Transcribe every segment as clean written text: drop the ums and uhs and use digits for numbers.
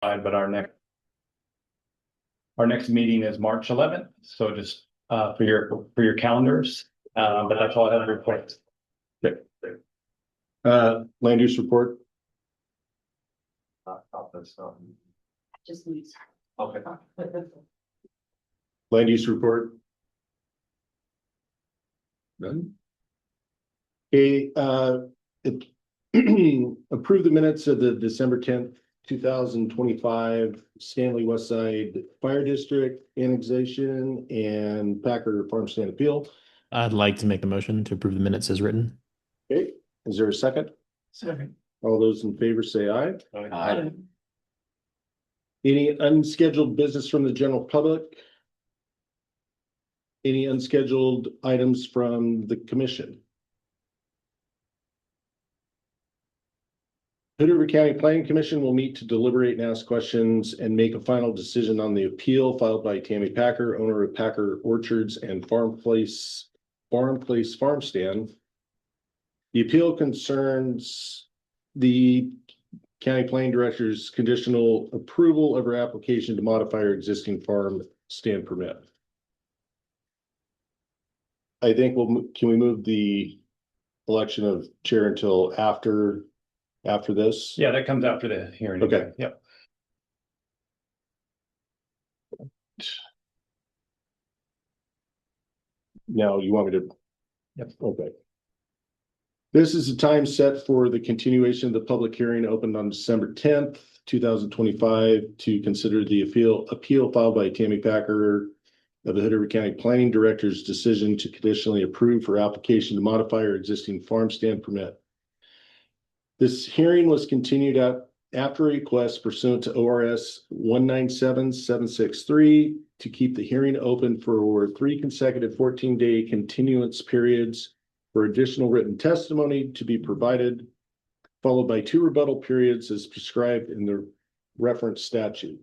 But our next meeting is March 11th. So just for your calendars. But that's all I have to report. Okay. Land use report. Just needs. Okay. Land use report. None. Okay, approve the minutes of the December 10th, 2025 Stanley Westside Fire District annexation and Packer Farm Stand appeal. I'd like to make the motion to approve the minutes as written. Okay, is there a second? Second. All those in favor say aye. Aye. Any unscheduled business from the general public? Any unscheduled items from the commission? Hood River County Planning Commission will meet to deliberate and ask questions and make a final decision on the appeal filed by Tammi Packer, owner of Packer Orchards and Farm Place Farm Stand. The appeal concerns the county planning director's conditional approval of her application to modify her existing farm stand permit. I think can we move the election of chair until after this? Yeah, that comes after the hearing. Okay. Yep. Now you want me to? Yep. Okay. This is the time set for the continuation of the public hearing opened on December 10th, 2025 to consider the appeal filed by Tammi Packer of the Hood River County Planning Director's decision to conditionally approve her application to modify her existing farm stand permit. This hearing was continued after a request pursuant to ORS 197763 to keep the hearing open for 3 consecutive 14-day continuance periods for additional written testimony to be provided, followed by 2 rebuttal periods as prescribed in the reference statute.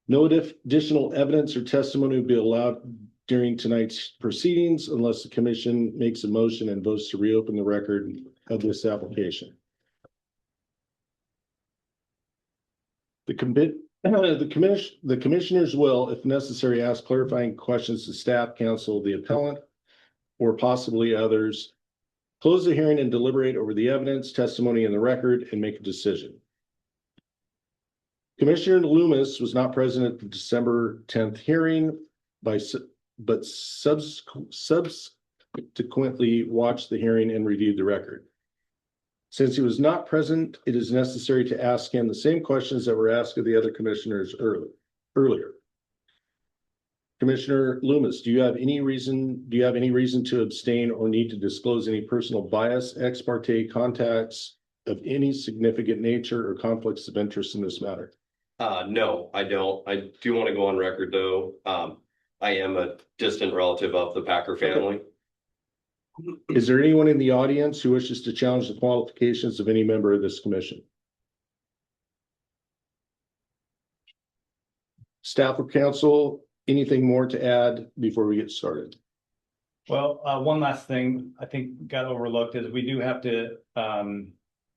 No additional evidence or testimony will be allowed during tonight's proceedings unless the commission makes a motion and votes to reopen the record of this application. The commissioners will, if necessary, ask clarifying questions to staff, counsel, the appellant, or possibly others, close the hearing and deliberate over the evidence, testimony in the record, and make a decision. Commissioner Loomis was not present at the December 10th hearing, but subsequently watched the hearing and reviewed the record. Since he was not present, it is necessary to ask him the same questions that were asked of the other commissioners earlier. Commissioner Loomis, do you have any reason to abstain or need to disclose any personal bias, ex parte contacts of any significant nature or conflicts of interest in this matter? No, I don't. I do want to go on record though. I am a distant relative of the Packer family. Is there anyone in the audience who wishes to challenge the qualifications of any member of this commission? Staff or council, anything more to add before we get started? Well, one last thing I think got overlooked is we do have to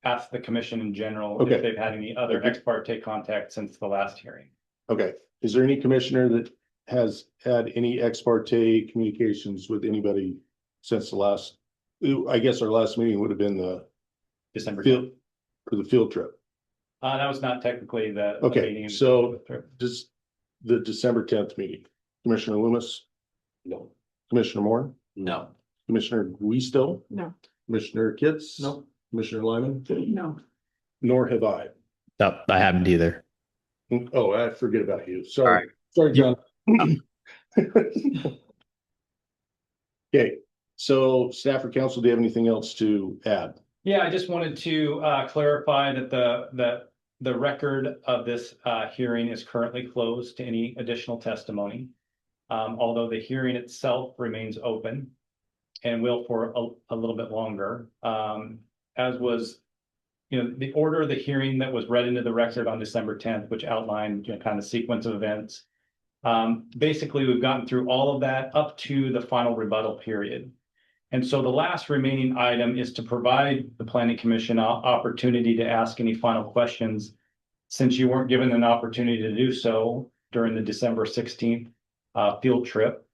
ask the commission in general if they've had any other ex parte contact since the last hearing. Okay. Is there any commissioner that has had any ex parte communications with anybody since the last? I guess our last meeting would have been the December field trip. That was not technically the Okay, meeting. so does the December 10th meeting? Commissioner Loomis? No. Commissioner Moore? No. Commissioner Guisto? No. Commissioner Kitts? No. Commissioner Lyman? No. Nor have I. No, I haven't either. Oh, I forget about you. Sorry. All right. Sorry, John. Okay, so staff or council, do you have anything else to add? Yeah, I just wanted to clarify that the record of this hearing is currently closed to any additional testimony. Although the hearing itself remains open and will for a little bit longer, as was, the order of the hearing that was read into the record on December 10th, which outlined kind of sequence of events. Basically, we've gotten through all of that up to the final rebuttal period. And so the last remaining item is to provide the Planning Commission opportunity to ask any final questions Since you weren't given an opportunity to do so during the December 16th field trip,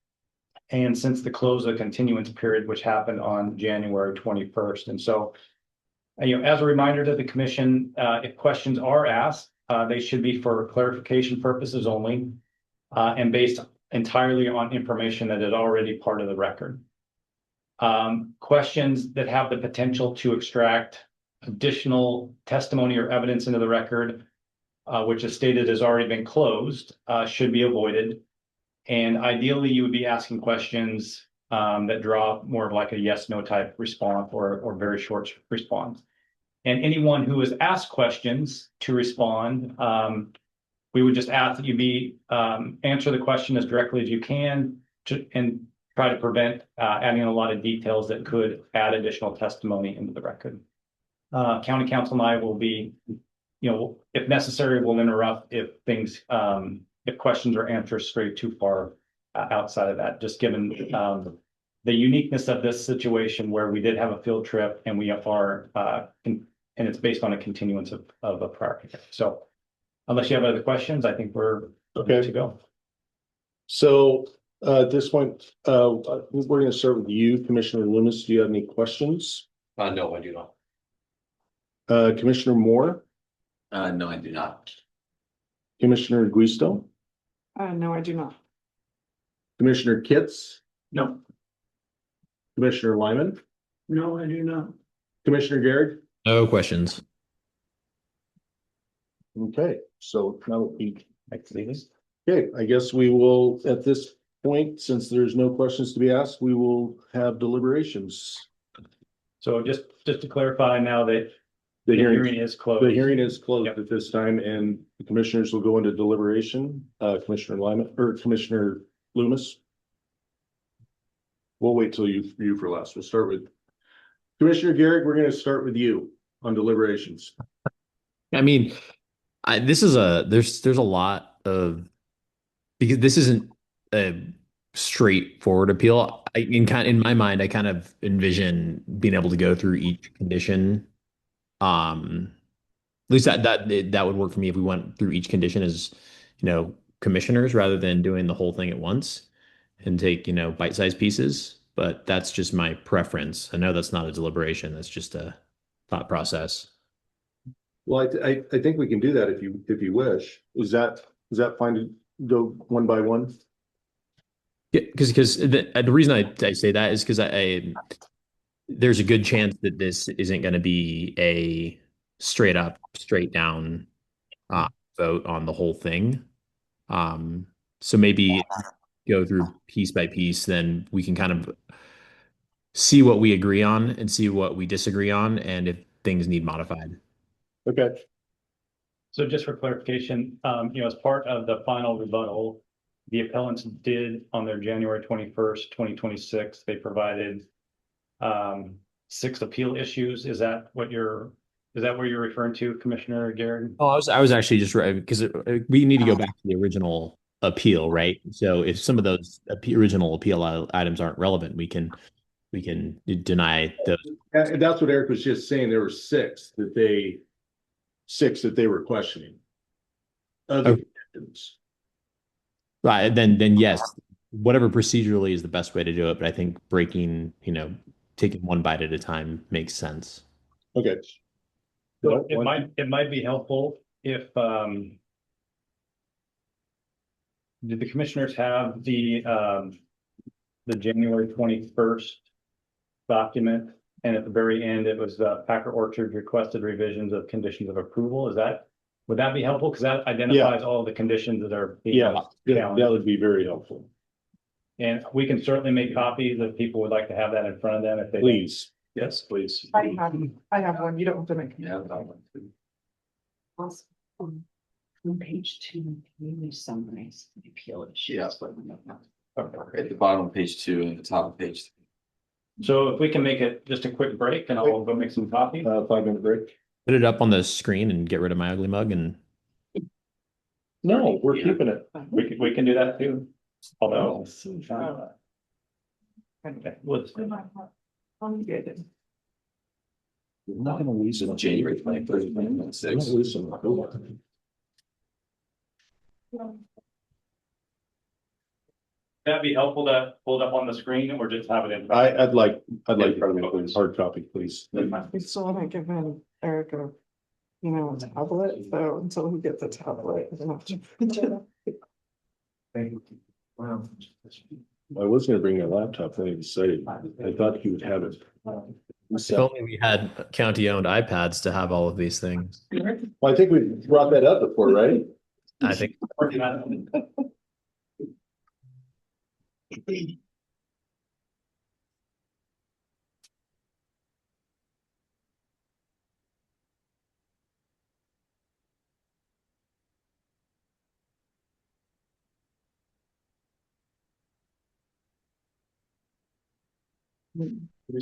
and since the close of the continuance period, which happened on January 21st. And so, as a reminder to the commission, if questions are asked, they should be for clarification purposes only, and based entirely on information that is already part of the record. Questions that have the potential to extract additional testimony or evidence into the record, which is stated has already been closed, should be avoided. And ideally, you would be asking questions that draw more of like a yes, no type response or very short response. And anyone who has asked questions to respond, we would just ask that you answer the question as directly as you can and try to prevent adding a lot of details that could add additional testimony into the record. County Council and I will be, if necessary, we'll interrupt if if questions or answers stray too far outside of that, just given the uniqueness of this situation where we did have a field trip and we are, and it's based on a continuance of a prior. So unless you have other questions, I think we're Okay. good to go. So at this point, we're going to start with you, Commissioner Loomis. Do you have any questions? No, I do not. Commissioner Moore, No, I do not. Commissioner Guisto, No, I do not. Commissioner Kitts, No. Commissioner Lyman, No, I do not. Commissioner Garrett. No questions. Okay, so now we, Please. okay, I guess we will, at this point, since there's no questions to be asked, we will have deliberations. So just to clarify now that The the hearing, hearing is closed. the hearing is closed Yep. at this time and the commissioners will go into deliberation. Commissioner Lyman or Commissioner Loomis. We'll wait till you for last. We'll start with Commissioner Garrett. We're going to start with you on deliberations. I mean, there's a lot of, because this isn't a straightforward appeal. In my mind, I kind of envision being able to go through each condition. At least that would work for me if we went through each condition as, commissioners rather than doing the whole thing at once and take, bite-sized pieces. But that's just my preference. I know that's not a deliberation. That's just a thought process. Well, I think we can do that if you wish. Is that fine to go one by one? Yeah, because the reason I say that is because there's a good chance that this isn't going to be a straight down vote on the whole thing. So maybe go through piece by piece, then we can kind of see what we agree on and see what we disagree on, and if things need modified. Okay. So just for clarification, as part of the final rebuttal, the appellants did on their January 21st, 2026, they provided 6 appeal issues. Is that what you're referring to, Commissioner Garrett? Oh, I was actually just right because we need to go back to the original appeal, right? So if some of those original appeal items aren't relevant, we can deny those. And that's what Eric was just saying. There were 6 that they were questioning. Other conditions. Right, then yes, whatever procedurally is the best way to do it. But I think taking one bite at a time makes sense. Okay. So it might be helpful if did the commissioners have the January 21st document, and at the very end it was Packer Orchard requested revisions of conditions of approval. Would that be helpful? Because that identifies all the conditions that are being challenged. That would be very helpful. And we can certainly make copies if people would like to have that in front of them if they. Please. Yes, please. I have one. You don't have to make. Yeah, that one too. On page 2, really summarize the appeal issue. Yeah. At the bottom of page 2 and the top of page 3. So if we can make it just a quick break and I'll go make some coffee. 5-minute break. Put it up on the screen and get rid of my ugly mug. And No, we're keeping it. We can do that too. Although. Okay. We're not gonna lose it. January 21st, We're not 2026. losing it. That'd be helpful to hold up on the screen or just have it in. I'd like hard copy, please. We still haven't given Eric a, a tablet, so until he gets a tablet, I don't have to print it. I was gonna bring a laptop, then I decided, I thought he would have it. If only we had county-owned iPads to have all of these things. Well, I think we brought that up before, right? I think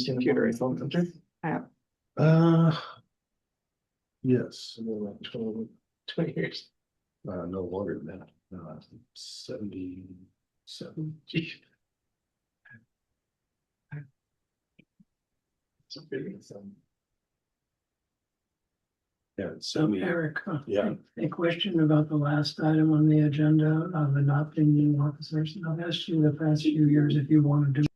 Computer is on computer. Uh. Yes, 20 years. no longer than that, 77. Yeah, So so, Eric, yeah. a question about the last item on the agenda of adopting new officers. I've asked you the past few years if you want to do.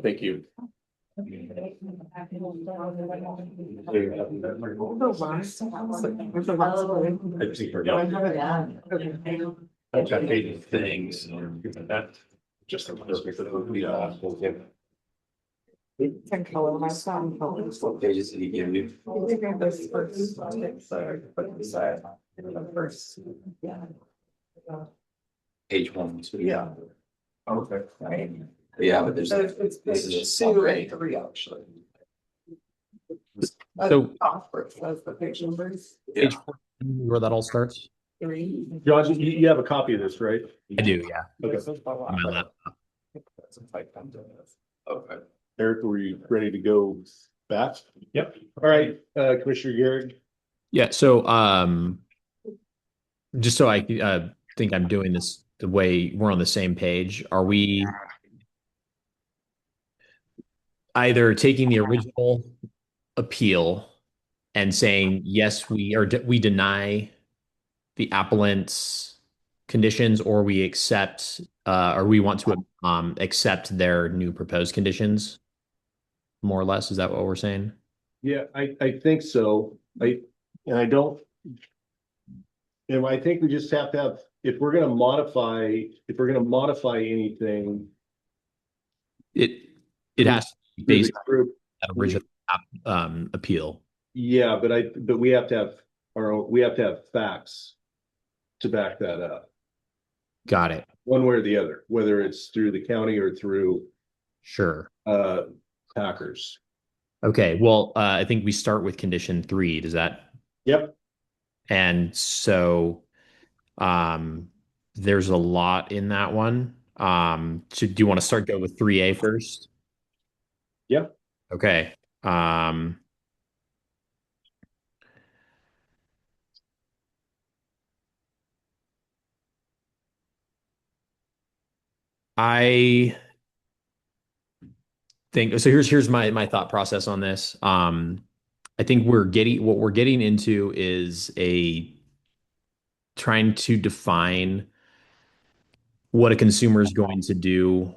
Thank you. I've got 80 things. Just a Ten color, my son colors. What pages did he give you? He gave this first, so I put this side, the first, yeah. Page 1. Yeah. Okay. Right. Yeah, but there's, So it's this is a page two summary. and three, actually. So- Off where it says the page numbers. Yeah. Page 14, where that all starts? Three. John, you have a copy of this, right? I do, yeah. Okay. On my laptop. Okay. Eric, were you ready to go back? Yep. All right, Commissioner Garrett. Yeah, so just so I think I'm doing this the way we're on the same page, are we either taking the original appeal and saying yes, we deny the appellant's conditions, or we accept or we want to accept their new proposed conditions, more or less? Is that what we're saying? Yeah, I think so. I don't. And I think we just have to have, if we're gonna modify anything. It has to be based on Group. that original appeal. Yeah, but we have to have facts to back that up, Got it. one way or the other, whether it's through the county or through Sure. Packers. Okay. Well, I think we start with condition 3. Does that? Yep. And so there's a lot in that one. Do you want to go with 3A first? Yep. Okay. I think so. Here's my thought process on this. I think what we're getting into is trying to define what a consumer is going to do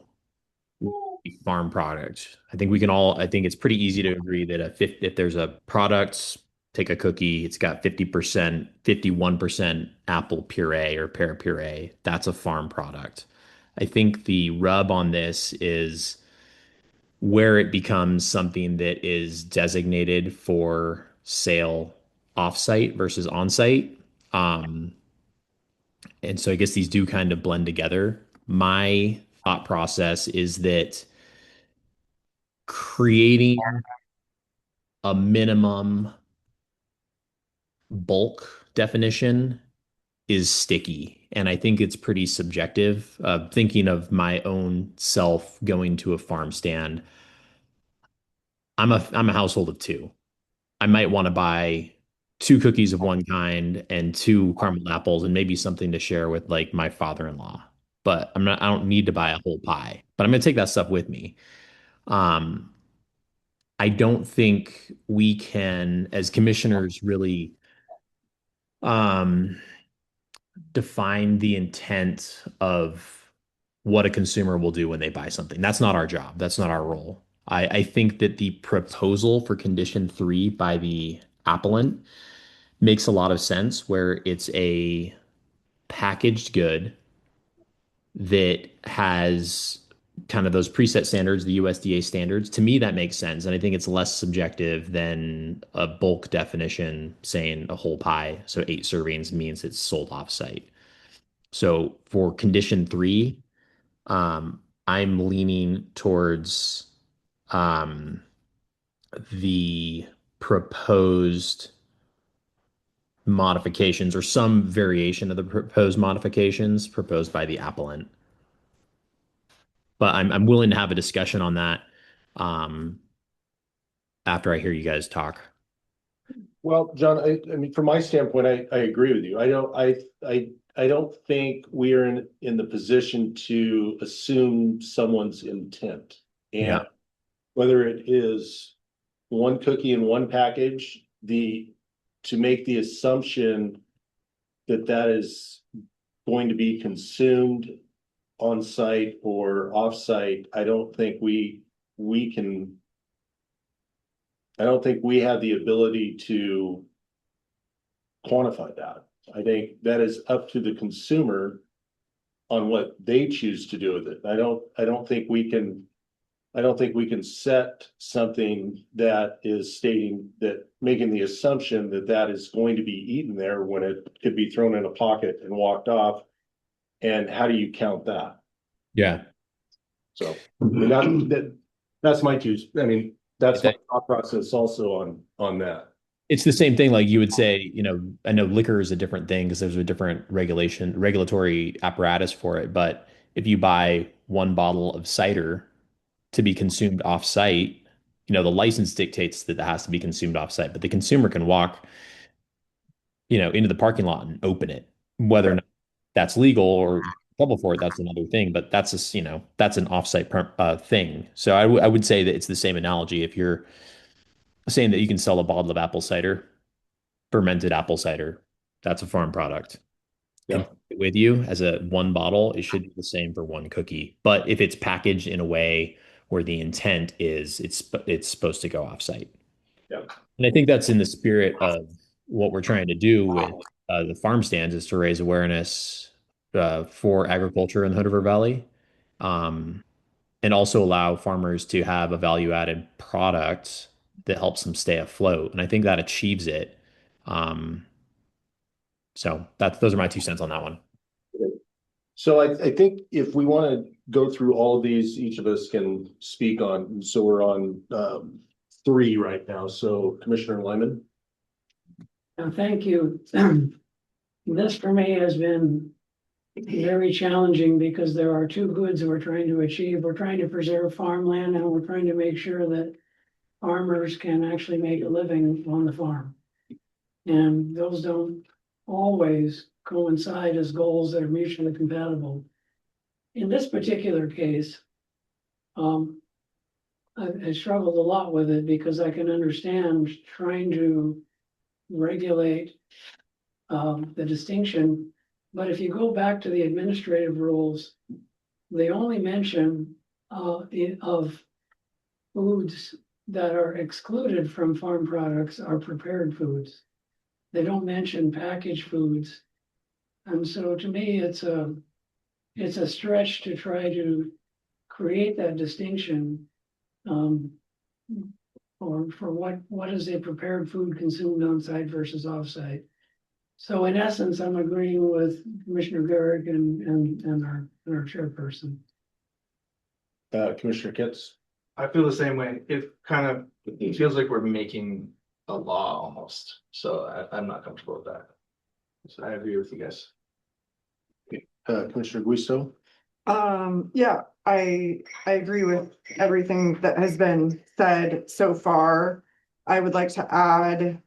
with a farm product. I think it's pretty easy to agree that if there's a product, take a cookie, it's got 50%, 51% apple puree or pear puree, that's a farm product. I think the rub on this is where it becomes something that is designated for sale offsite versus onsite. Um, and so I guess these do kind of blend together. My thought process is that creating a minimum bulk definition is sticky. And I think it's pretty subjective. Thinking of my own self going to a farm stand, I'm a household of 2. I might want to buy 2 cookies of one kind and 2 caramel apples and maybe something to share with like my father-in-law. But I don't need to buy a whole pie. But I'm gonna take that stuff with me. Um, I don't think we can, as commissioners, really um, define the intent of what a consumer will do when they buy something. That's not our job. That's not our role. I think that the proposal for condition 3 by the appellant makes a lot of sense, where it's a packaged good that has kind of those preset standards, the USDA standards. To me, that makes sense. And I think it's less subjective than a bulk definition saying a whole pie. So 8 servings means it's sold offsite. So for condition 3, I'm leaning towards um, the proposed modifications or some variation of the proposed modifications proposed by the appellant. But I'm willing to have a discussion on that um, after I hear you guys talk. Well, John, I mean, from my standpoint, I agree with you. I don't think we are in the position to assume someone's intent. And Yeah. whether it is one cookie in one package, to make the assumption that that is going to be consumed on site or off site, I don't think we have the ability to quantify that. I think that is up to the consumer on what they choose to do with it. I don't think we can set something that is stating that, making the assumption that that is going to be eaten there when it could be thrown in a pocket and walked off. And how do you count that? Yeah. So that's my two. I mean, That's my thought process also on that. It's the same thing. Like you would say, I know liquor is a different thing because there's a different regulatory apparatus for it. But if you buy one bottle of cider to be consumed off-site, the license dictates that that has to be consumed off-site, but the consumer can walk, into the parking lot and open it. Whether or not that's legal or trouble for it, that's another thing. But that's just, that's an off-site thing. So I would say that it's the same analogy. If you're saying that you can sell a bottle of apple cider, fermented apple cider, that's a farm product. Yeah. With you as a one bottle, it should be the same for one cookie. But if it's packaged in a way where the intent is it's supposed to go offsite. Yeah. And I think that's in the spirit of what we're trying to do with the farm stands is to raise awareness for agriculture in the Hood River Valley, um, and also allow farmers to have a value added product that helps them stay afloat. And I think that achieves it. Um, so those are my 2 cents on that one. So I think if we want to go through all of these, each of us can speak on, so we're on 3 right now. So Commissioner Lyman. Thank you. This for me has been very challenging because there are 2 goods we're trying to achieve. We're trying to preserve farmland and we're trying to make sure that farmers can actually make a living on the farm. And those don't always coincide as goals that are mutually compatible. In this particular case, I struggled a lot with it because I can understand trying to regulate the distinction. But if you go back to the administrative rules, they only mention of foods that are excluded from farm products are prepared foods. They don't mention packaged foods. And so to me, it's a stretch to try to create that distinction. Or for what is a prepared food consumed on site versus off site. So in essence, I'm agreeing with Commissioner Garrick and our chairperson. Commissioner Kitts. I feel the same way. It feels like we're making a law almost. So I'm not comfortable with that. So I agree with you guys. Commissioner Guisto. Yeah, I agree with everything that has been said so far. I would like to add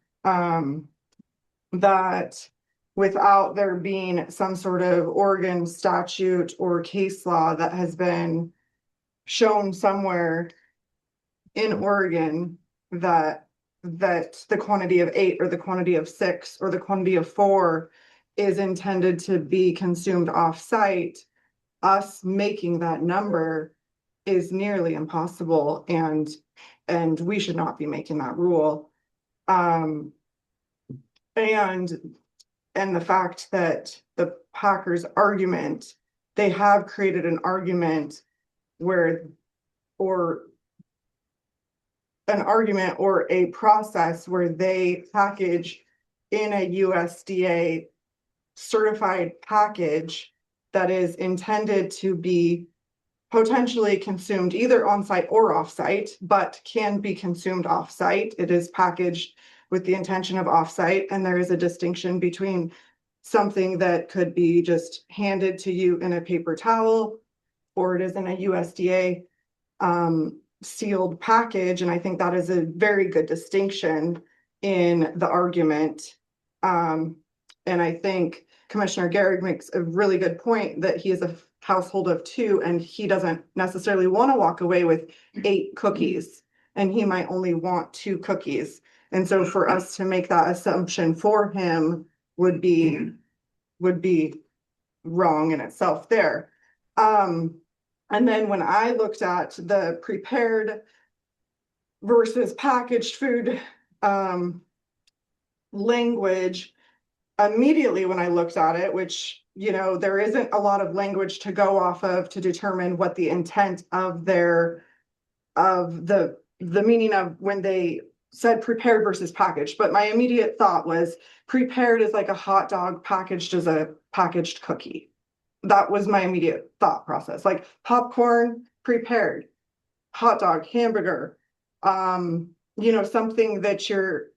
that without there being some sort of Oregon statute or case law that has been shown somewhere in Oregon that the quantity of 8 or the quantity of 6 or the quantity of 4 is intended to be consumed off-site, us making that number is nearly impossible, and we should not be making that rule. And the fact that the Packers argument, they have created an argument or a process where they package in a USDA certified package that is intended to be potentially consumed either on-site or off-site, but can be consumed off-site. It is packaged with the intention of off-site, and there is a distinction between something that could be just handed to you in a paper towel, or it is in a USDA sealed package, and I think that is a very good distinction in the argument. And I think Commissioner Garrick makes a really good point that he is a household of 2 and he doesn't necessarily want to walk away with 8 cookies, and he might only want 2 cookies. And so for us to make that assumption for him would be wrong in itself there. And then when I looked at the prepared versus packaged food language, immediately when I looked at it, which, there isn't a lot of language to go off of to determine what the intent of the meaning of when they said prepared versus packaged. But my immediate thought was prepared is like a hot dog, packaged as a packaged cookie. That was my immediate thought process. Like popcorn, prepared, hot dog, hamburger, something that you're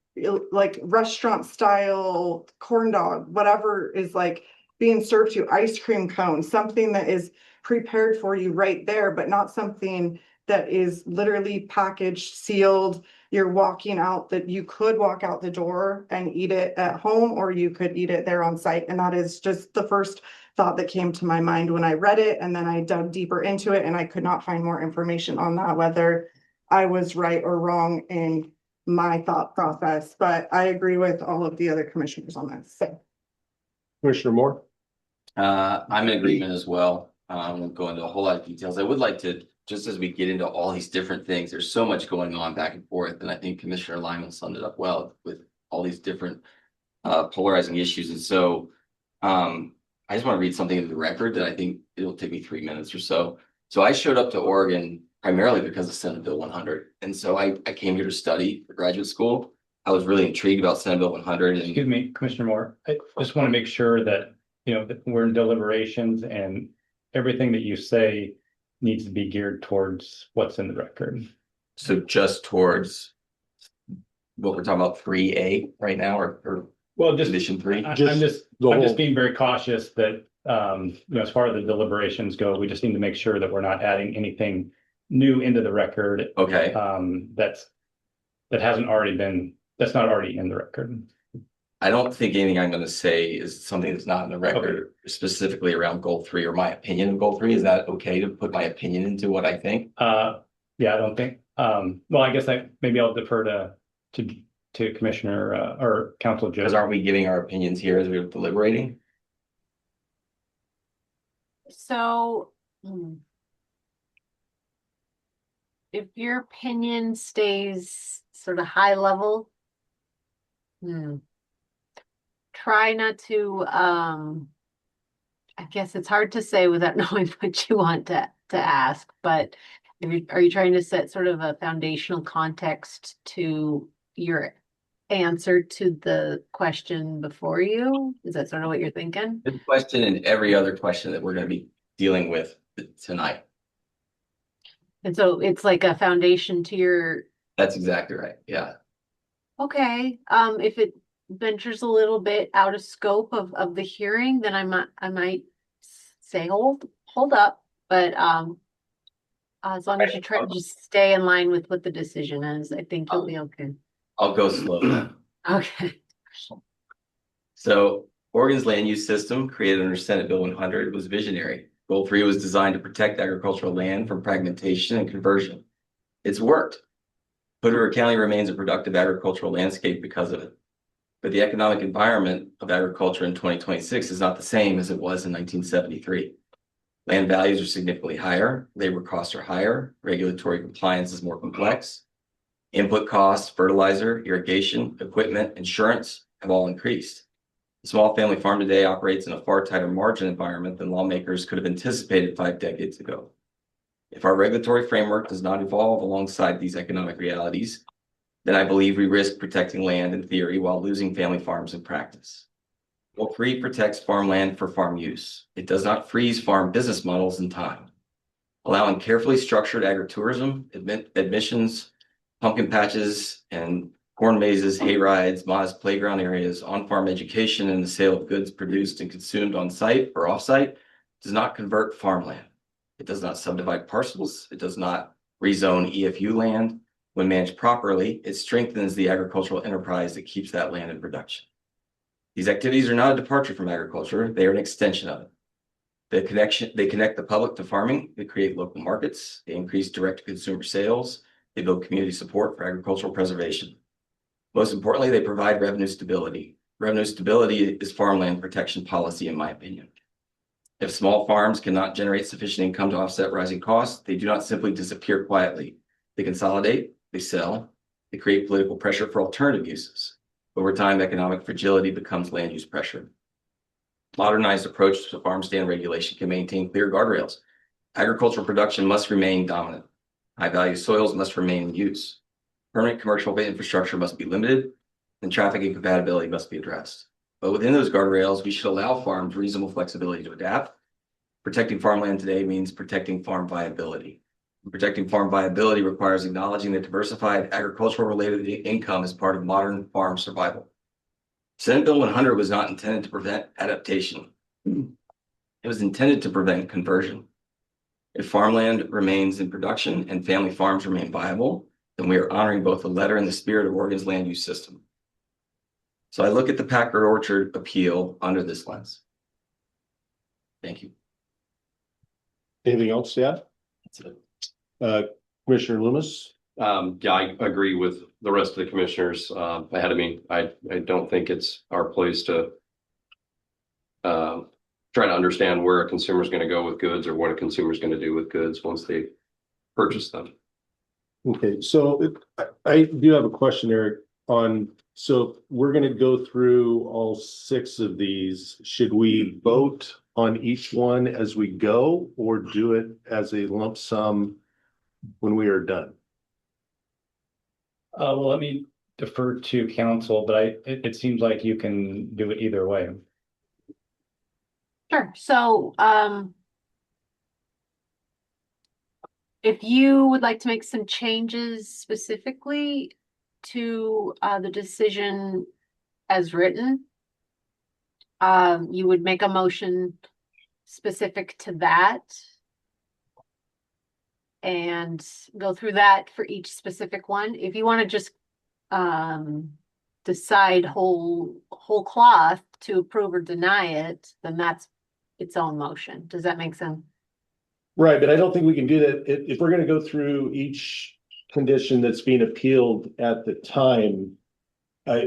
like restaurant style corn dog, whatever is like being served to, ice cream cone, something that is prepared for you right there, but not something that is literally packaged, sealed. You're walking out, that you could walk out the door and eat it at home, or you could eat it there on site. And that is just the first thought that came to my mind when I read it. And then I dug deeper into it and I could not find more information on that, whether I was right or wrong in my thought process. But I agree with all of the other commissioners on this. So. Commissioner Moore? I'm in agreement as well. I won't go into a whole lot of details. I would like to, just as we get into all these different things, there's so much going on back and forth. And I think Commissioner Lyman summed it up well with all these different polarizing issues. And so I just want to read something into the record that I think it'll take me 3 minutes or so. So I showed up to Oregon primarily because of Senate Bill 100. And so I came here to study for graduate school. I was really intrigued about Senate Bill 100. And Excuse me, Commissioner Moore, I just want to make sure that, that we're in deliberations and everything that you say needs to be geared towards what's in the record. so just towards what we're talking about, 3A right now, or Well, just, condition 3. I'm Just just the whole- being very cautious that, as far as the deliberations go, we just need to make sure that we're not adding anything new into the record. Okay. That's not already in the record. I don't think anything I'm going to say is something that's not in the record, specifically around goal 3 or my opinion of goal 3. Is that okay to put my opinion into what I think? Yeah, I don't think, well, I guess maybe I'll defer to Commissioner, or Council Joe. Because aren't we giving our opinions here as we're deliberating? So. If your opinion stays sort of high level. Try not to, I guess it's hard to say without knowing what you want to ask, but are you trying to set sort of a foundational context to your answer to the question before you? Is that sort of what you're thinking? The question and every other question that we're going to be dealing with tonight. And so it's like a foundation to your. That's exactly right. Yeah. Okay, if it ventures a little bit out of scope of the hearing, then I might say hold up, but as long as you try to just stay in line with what the decision is, I think you'll be okay. I'll go slow then. Okay. So Oregon's land use system, created under Senate Bill 100, was visionary. Goal 3 was designed to protect agricultural land from fragmentation and conversion. It's worked. Hood River County remains a productive agricultural landscape because of it. But the economic environment of agriculture in 2026 is not the same as it was in 1973. Land values are significantly higher, labor costs are higher, regulatory compliance is more complex. Input costs, fertilizer, irrigation, equipment, insurance have all increased. The small family farm today operates in a far tighter margin environment than lawmakers could have anticipated 5 decades ago. If our regulatory framework does not evolve alongside these economic realities, then I believe we risk protecting land in theory while losing family farms in practice. Goal 3 protects farmland for farm use. It does not freeze farm business models in time. Allowing carefully structured agritourism, admissions, pumpkin patches, and corn mazes, hay rides, modest playground areas, on-farm education, and the sale of goods produced and consumed on site or off-site does not convert farmland. It does not subdivide parcels. It does not rezone EFU land. When managed properly, it strengthens the agricultural enterprise that keeps that land in production. These activities are not a departure from agriculture. They are an extension of it. They connect the public to farming. They create local markets. They increase direct-to-consumer sales. They build community support for agricultural preservation. Most importantly, they provide revenue stability. Revenue stability is farmland protection policy, in my opinion. If small farms cannot generate sufficient income to offset rising costs, they do not simply disappear quietly. They consolidate, they sell, they create political pressure for alternative uses. Over time, economic fragility becomes land use pressure. Modernized approach to farm stand regulation can maintain clear guardrails. Agricultural production must remain dominant. High-value soils must remain in use. Permanent commercial infrastructure must be limited, and traffic incompatibility must be addressed. But within those guardrails, we should allow farms reasonable flexibility to adapt. Protecting farmland today means protecting farm viability. Protecting farm viability requires acknowledging that diversified agricultural related income is part of modern farm survival. Senate Bill 100 was not intended to prevent adaptation. It was intended to prevent conversion. If farmland remains in production and family farms remain viable, then we are honoring both the letter and the spirit of Oregon's land use system. So I look at the Packer Orchard appeal under this lens. Thank you. Anything else to add? That's it. Commissioner Loomis? Yeah, I agree with the rest of the commissioners ahead of me. I don't think it's our place to try to understand where a consumer is going to go with goods or what a consumer is going to do with goods once they purchase them. Okay, so I do have a question, Eric, so we're gonna go through all 6 of these. Should we vote on each one as we go or do it as a lump sum when we are done? Well, let me defer to council, but it seems like you can do it either way. Sure. So, if you would like to make some changes specifically to the decision as written, you would make a motion specific to that and go through that for each specific one. If you want to just decide whole cloth to approve or deny it, then that's its own motion. Does that make sense? Right, but I don't think we can do that. If we're gonna go through each condition that's being appealed at the time,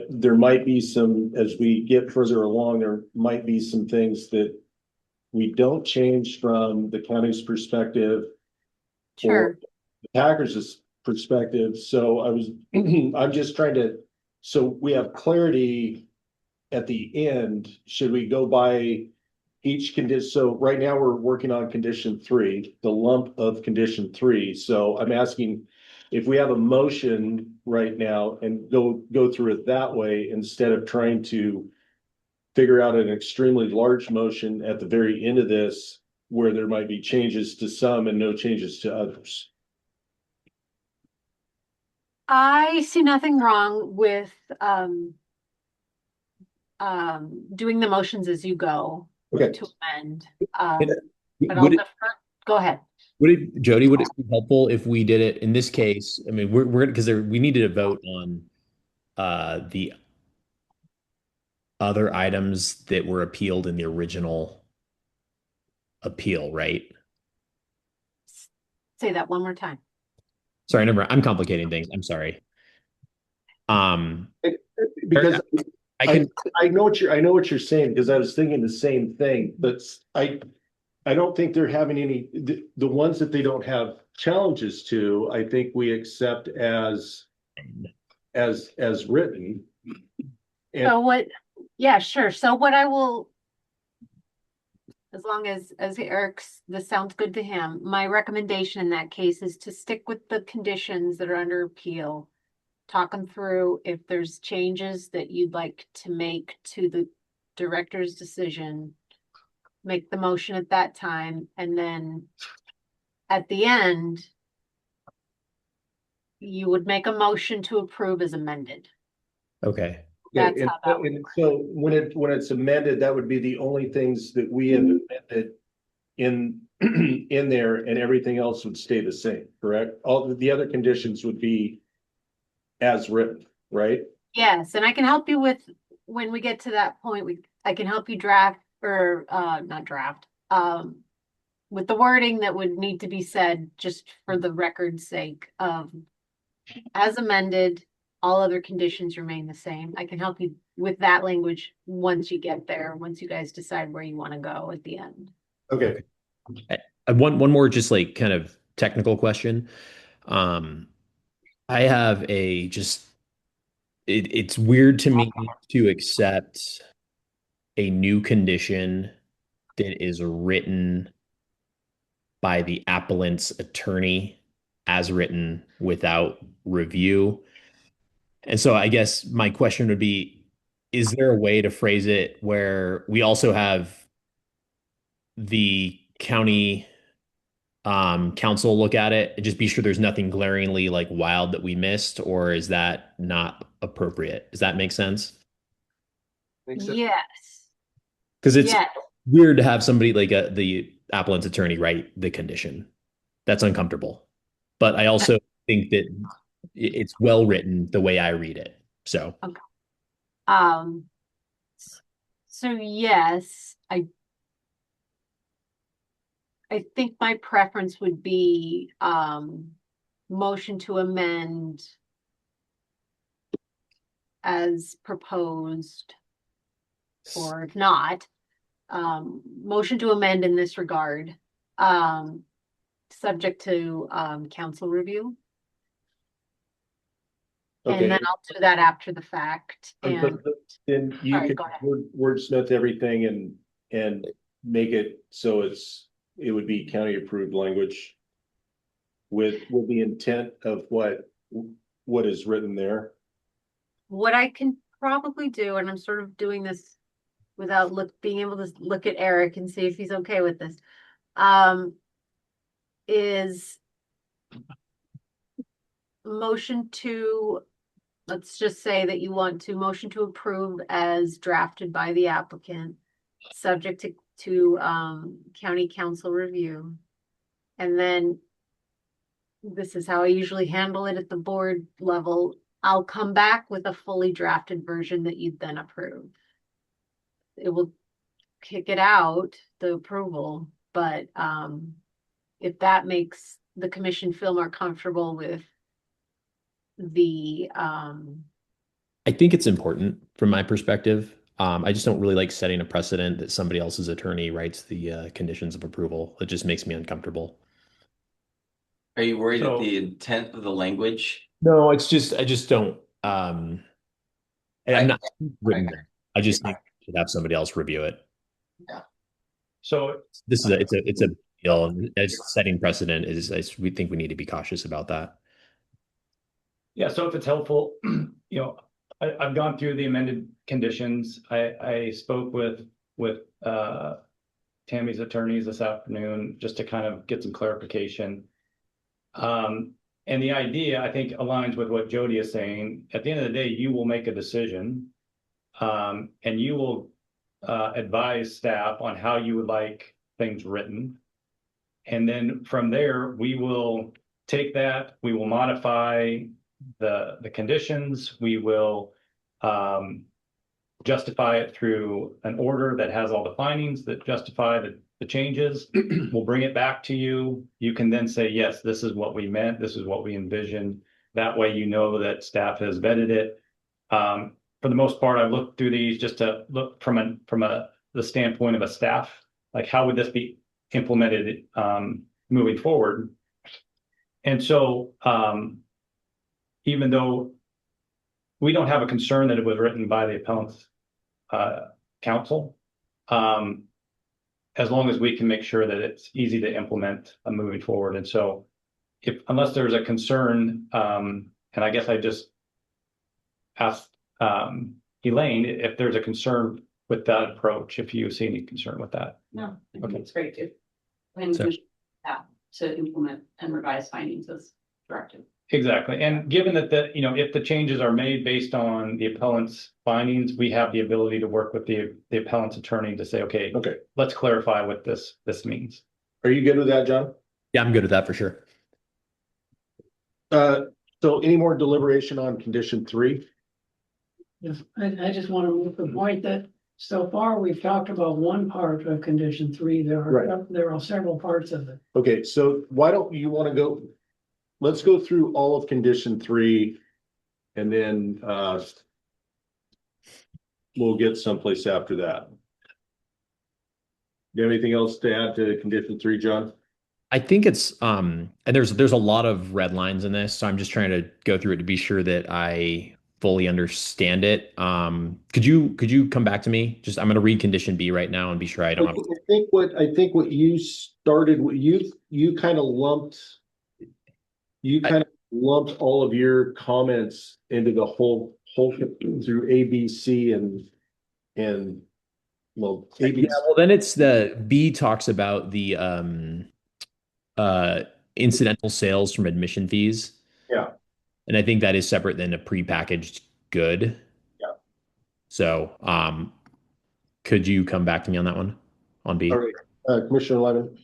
there might be some, as we get further along, there might be some things that we don't change from the county's perspective. Sure. Or the Packers' perspective. So I'm just trying to, so we have clarity at the end. Should we go by each condition? So right now we're working on condition 3, the lump of condition 3. So I'm asking if we have a motion right now and go through it that way instead of trying to figure out an extremely large motion at the very end of this where there might be changes to some and no changes to others. I see nothing wrong with doing the motions as you go Okay. to amend. Would I'll it- defer. Go ahead. Jody, would it be helpful if we did it in this case? I mean, we're because we needed to vote on the other items that were appealed in the original appeal, right? Say that one more time. Sorry, I'm complicating things. I'm sorry. Because I I know what you're saying, because I was thinking the same thing, but I don't think they're having any, the ones that they don't have challenges to, I think we accept as written. And So what, yeah, sure. So what I will, as long as Eric's, this sounds good to him, my recommendation in that case is to stick with the conditions that are under appeal. Talk them through. If there's changes that you'd like to make to the director's decision, make the motion at that time, and then at the end, you would make a motion to approve as amended. okay. That's and, how that would and so when it's amended, that would be the only things that we have amended in there, and everything else would stay the same, correct? All the other conditions would be as written, right? Yes, and I can help you with, when we get to that point, I can help you draft or not draft, with the wording that would need to be said just for the record's sake of as amended, all other conditions remain the same. I can help you with that language once you get there, once you guys decide where you want to go at the end. Okay. One more just like kind of technical question. I have it's weird to me to accept a new condition that is written by the applicant's attorney as written without review. And so I guess my question would be, is there a way to phrase it where we also have the county council look at it and just be sure there's nothing glaringly like wild that we missed, or is that not appropriate? Does that make sense? Yes, Because it's yes. weird to have somebody like the applicant's attorney write the condition. That's uncomfortable. But I also think that it's well written the way I read it. So Okay. Um, so yes, I think my preference would be, motion to amend as proposed, or if not, motion to amend in this regard, subject to, council review. And Okay. then I'll do that after the fact. And Then you Sorry, could go ahead. wordsmith everything and make it so it would be county approved language with the intent of what is written there. what I can probably do, and I'm sort of doing this without being able to look at Eric and see if he's okay with this, is motion to, let's just say that you want to motion to approve as drafted by the applicant, subject to county council review. And then this is how I usually handle it at the board level. I'll come back with a fully drafted version that you'd then approve. It will kick it out, the approval, but if that makes the commission feel more comfortable with the I think it's important from my perspective. I just don't really like setting a precedent that somebody else's attorney writes the conditions of approval. It just makes me uncomfortable. Are you worried So- that the intent of the language? No, it's just I just don't. I'm not written I- there. I just think we should have somebody else review it. So This is it's a deal. And as setting precedent we think we need to be cautious about that. yeah, so if it's helpful, I've gone through the amended conditions. I spoke with Tammy's attorneys this afternoon just to kind of get some clarification. And the idea, I think, aligns with what Jody is saying. At the end of the day, you will make a decision, and you will advise staff on how you would like things written. And then from there, we will take that, we will modify the conditions, we will justify it through an order that has all the findings that justify the changes. We'll bring it back to you. You can then say, yes, this is what we meant, this is what we envisioned. That way you know that staff has vetted it. For the most part, I've looked through these just to look from the standpoint of a staff, like how would this be implemented moving forward? And so even though we don't have a concern that it was written by the appellant's counsel, as long as we can make sure that it's easy to implement moving forward. And so unless there's a concern, and I guess I just asked Elaine if there's a concern with that approach, if you see any concern with that. No, I think Okay. it's great to, when So- we have to implement and revise findings as directed. Exactly. And given that if the changes are made based on the appellant's findings, we have the ability to work with the appellant's attorney to say, okay, let's clarify what this means. Are you good with that, John? Yeah, I'm good with that for sure. So any more deliberation on condition 3? Yes, I just want to make the point that so far we've talked about one part of condition 3. There are several parts of it. Okay, so why don't you want to let's go through all of condition 3 and then we'll get someplace after that. You have anything else to add to condition 3, John? I think it's and there's a lot of red lines in this, so I'm just trying to go through it to be sure that I fully understand it. Could you come back to me? Just I'm going to read condition B right now and be sure I don't have. I think what you started, you kind of lumped all of your comments into the whole through A, B, C and well, A, B, Yeah, well then it's the B talks about the incidental sales from admission fees. Yeah. And I think that is separate than a prepackaged good. Yeah. So, could you come back to me on that one on B? All right, Commissioner Lyman.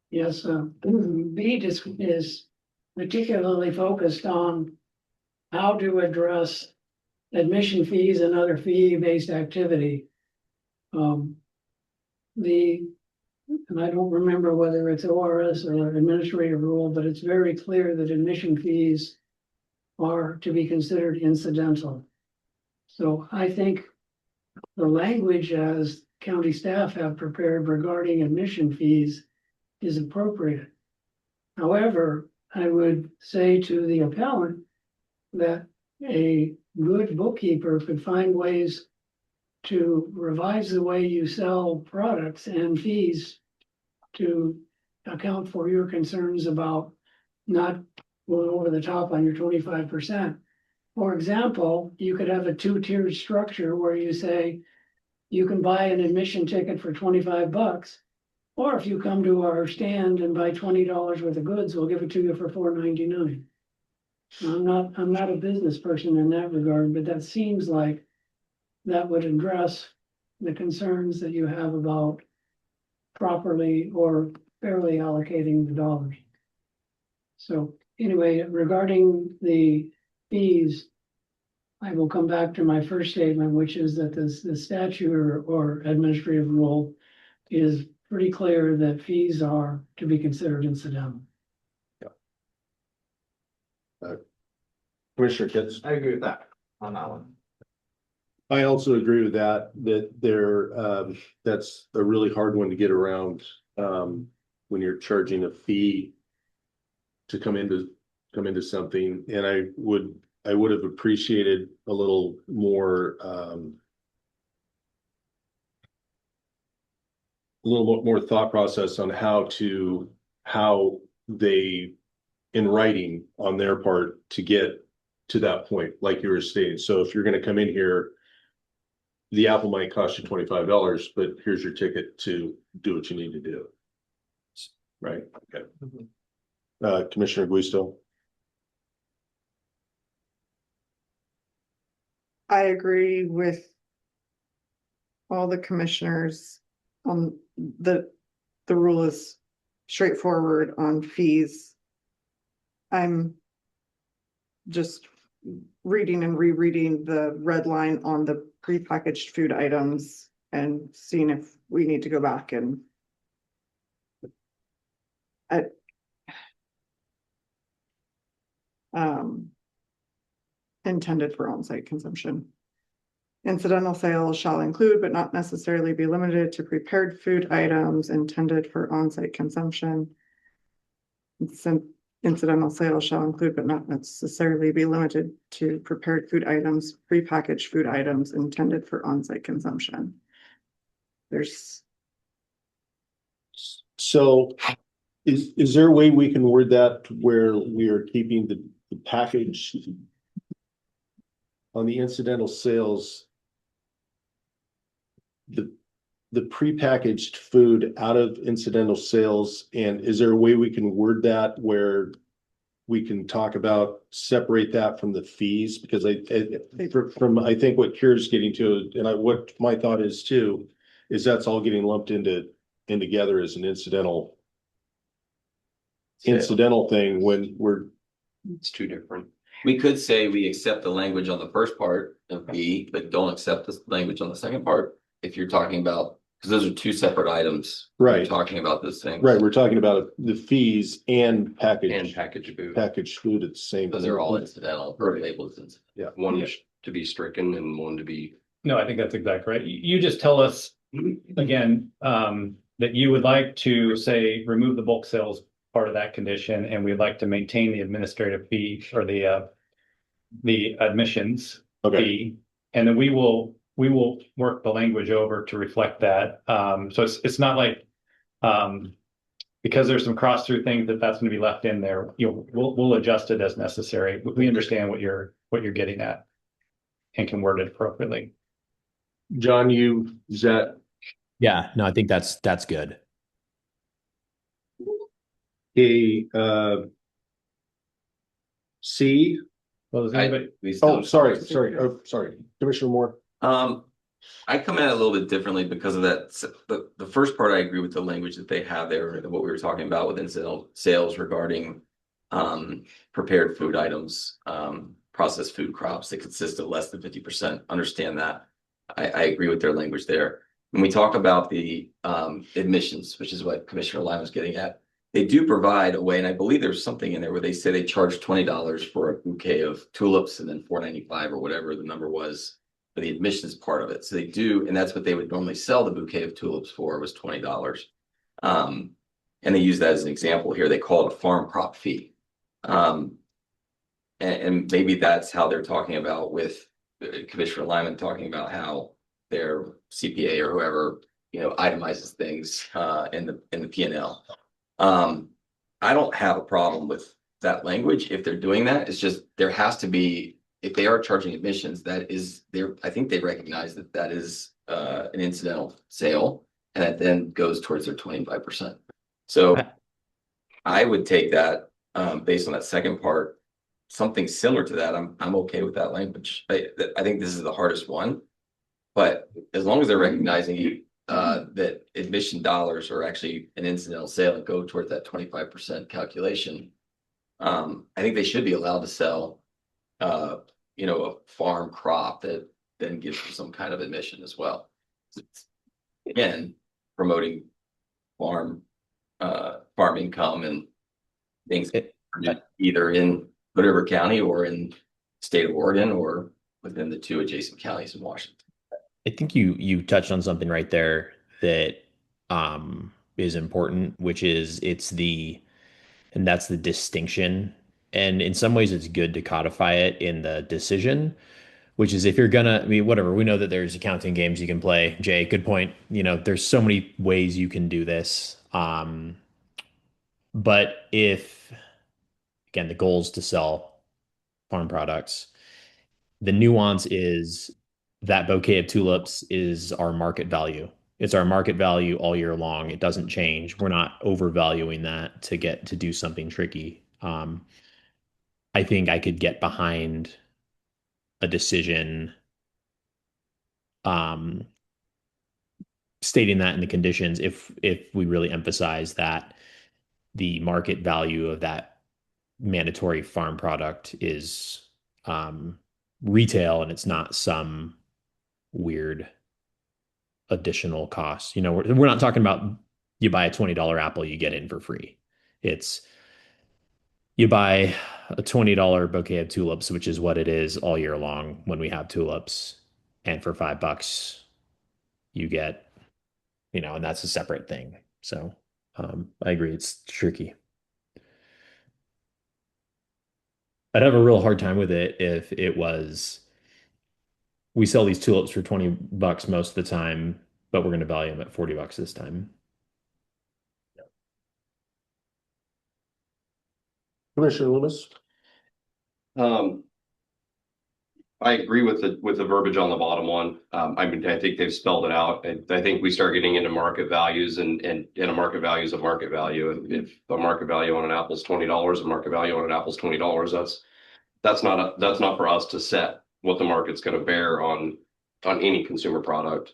Yes, B is particularly focused on how to address admission fees and other fee-based activity. And I don't remember whether it's ORS or administrative rule, but it's very clear that admission fees are to be considered incidental. So I think the language as county staff have prepared regarding admission fees is appropriate. However, I would say to the appellant that a good bookkeeper could find ways to revise the way you sell products and fees to account for your concerns about not going over the top on your 25%. For example, you could have a two-tiered structure where you say you can buy an admission ticket for 25 bucks. Or if you come to our stand and buy $20 worth of goods, we'll give it to you for $4.99. I'm not a business person in that regard, but that seems like that would address the concerns that you have about properly or fairly allocating the dollars. So anyway, regarding the fees, I will come back to my first statement, which is that the statute or administrative rule is pretty clear that fees are to be considered incidental. Commissioner Kitts. I agree with that on that one. I also agree with that, that's a really hard one to get around, when you're charging a fee to come into something, and I would have appreciated a little more, thought process on how they, in writing on their part, to get to that point, like you were stating. So if you're going to come in here, the apple might cost you $25, but here's your ticket to do what you need to do. Right. Okay. Commissioner Guisto. I agree with all the commissioners on the rule is straightforward on fees. I'm just reading and rereading the red line on the prepackaged food items and seeing if we need to go back and intended for on-site consumption. Incidental sales shall include, but not necessarily be limited to, prepared food items intended for on-site consumption. Incidental sales shall include, but not necessarily be limited to, prepared food items, prepackaged food items intended for on-site consumption. So is there a way we can word that where we are keeping the package on the incidental sales, the prepackaged food out of incidental sales? And is there a way we can word that where we can talk about, separate that from the fees? Because I think what Kira's getting to, and what my thought is too, is that's all getting lumped in together as an incidental thing when It's two different. We could say we accept the language on the first part of B, but don't accept the language on the second part. If you're talking about, because those are two separate items. Right. We're talking about this thing. Right, we're talking about the fees and packaged food at the same. So they're all incidental, or labeled as incidental. Yeah. One to be stricken and one to be. No, I think that's exactly right. You just tell us again, that you would like to say, remove the bulk sales part of that condition, and we'd like to maintain the administrative fee or the admissions fee. And then we will work the language over to reflect that. So it's not like, because there's some cross through things that's going to be left in there. We'll adjust it as necessary. We understand what you're getting at and can word it appropriately. John, is that? Yeah, no, I think that's good. Okay, C. Well, does I, anybody, we still- Oh, sorry, Commissioner Moore. I come at it a little bit differently because of that. The first part, I agree with the language that they have there, what we were talking about with incidental sales regarding prepared food items, processed food crops that consist of less than 50%. Understand that. I agree with their language there. When we talk about the admissions, which is what Commissioner Lyon was getting at, they do provide a way, and I believe there's something in there where they say they charge $20 for a bouquet of tulips and then $4.95 or whatever the number was for the admissions part of it. So they do, and that's what they would normally sell the bouquet of tulips for, was $20. And they use that as an example here. They call it a farm crop fee. And maybe that's how they're talking about with Commissioner Lyman talking about how their CPA or whoever, itemizes things in the P&L. I don't have a problem with that language if they're doing that. It's just there has to be, if they are charging admissions, that is there. I think they recognize that is an incidental sale, and that then goes towards their 25%. So I would take that based on that second part, something similar to that. I'm okay with that language. I think this is the hardest one, but as long as they're recognizing that admission dollars are actually an incidental sale and go towards that 25% calculation, I think they should be allowed to sell, a farm crop that then gives them some kind of admission as well. Again, promoting farm income and things either in whatever county or in state of Oregon or within the 2 adjacent counties in Washington. I think you touched on something right there that is important, which is that's the distinction. And in some ways it's good to codify it in the decision, which is if you're gonna, whatever, we know that there's accounting games you can play. Jay, good point. There's so many ways you can do this. But if, again, the goal is to sell farm products, the nuance is that bouquet of tulips is our market value. It's our market value all year long. It doesn't change. We're not overvaluing that to get to do something tricky. I think I could get behind a decision stating that in the conditions if we really emphasize that the market value of that mandatory farm product is retail and it's not some weird additional cost. We're not talking about you buy a $20 apple, you get in for free. It's you buy a $20 bouquet of tulips, which is what it is all year long when we have tulips. And for $5, you get, and that's a separate thing. So I agree. It's tricky. I'd have a real hard time with it if it was, we sell these tulips for $20 most of the time, but we're going to value them at $40 this time. Commissioner Loomis. I agree with the verbiage on the bottom one. I think they've spelled it out. I think we start getting into market values and a market value is a market value. And if the market value on an apple is $20, a market value on an apple is $20, that's not for us to set what the market's going to bear on any consumer product.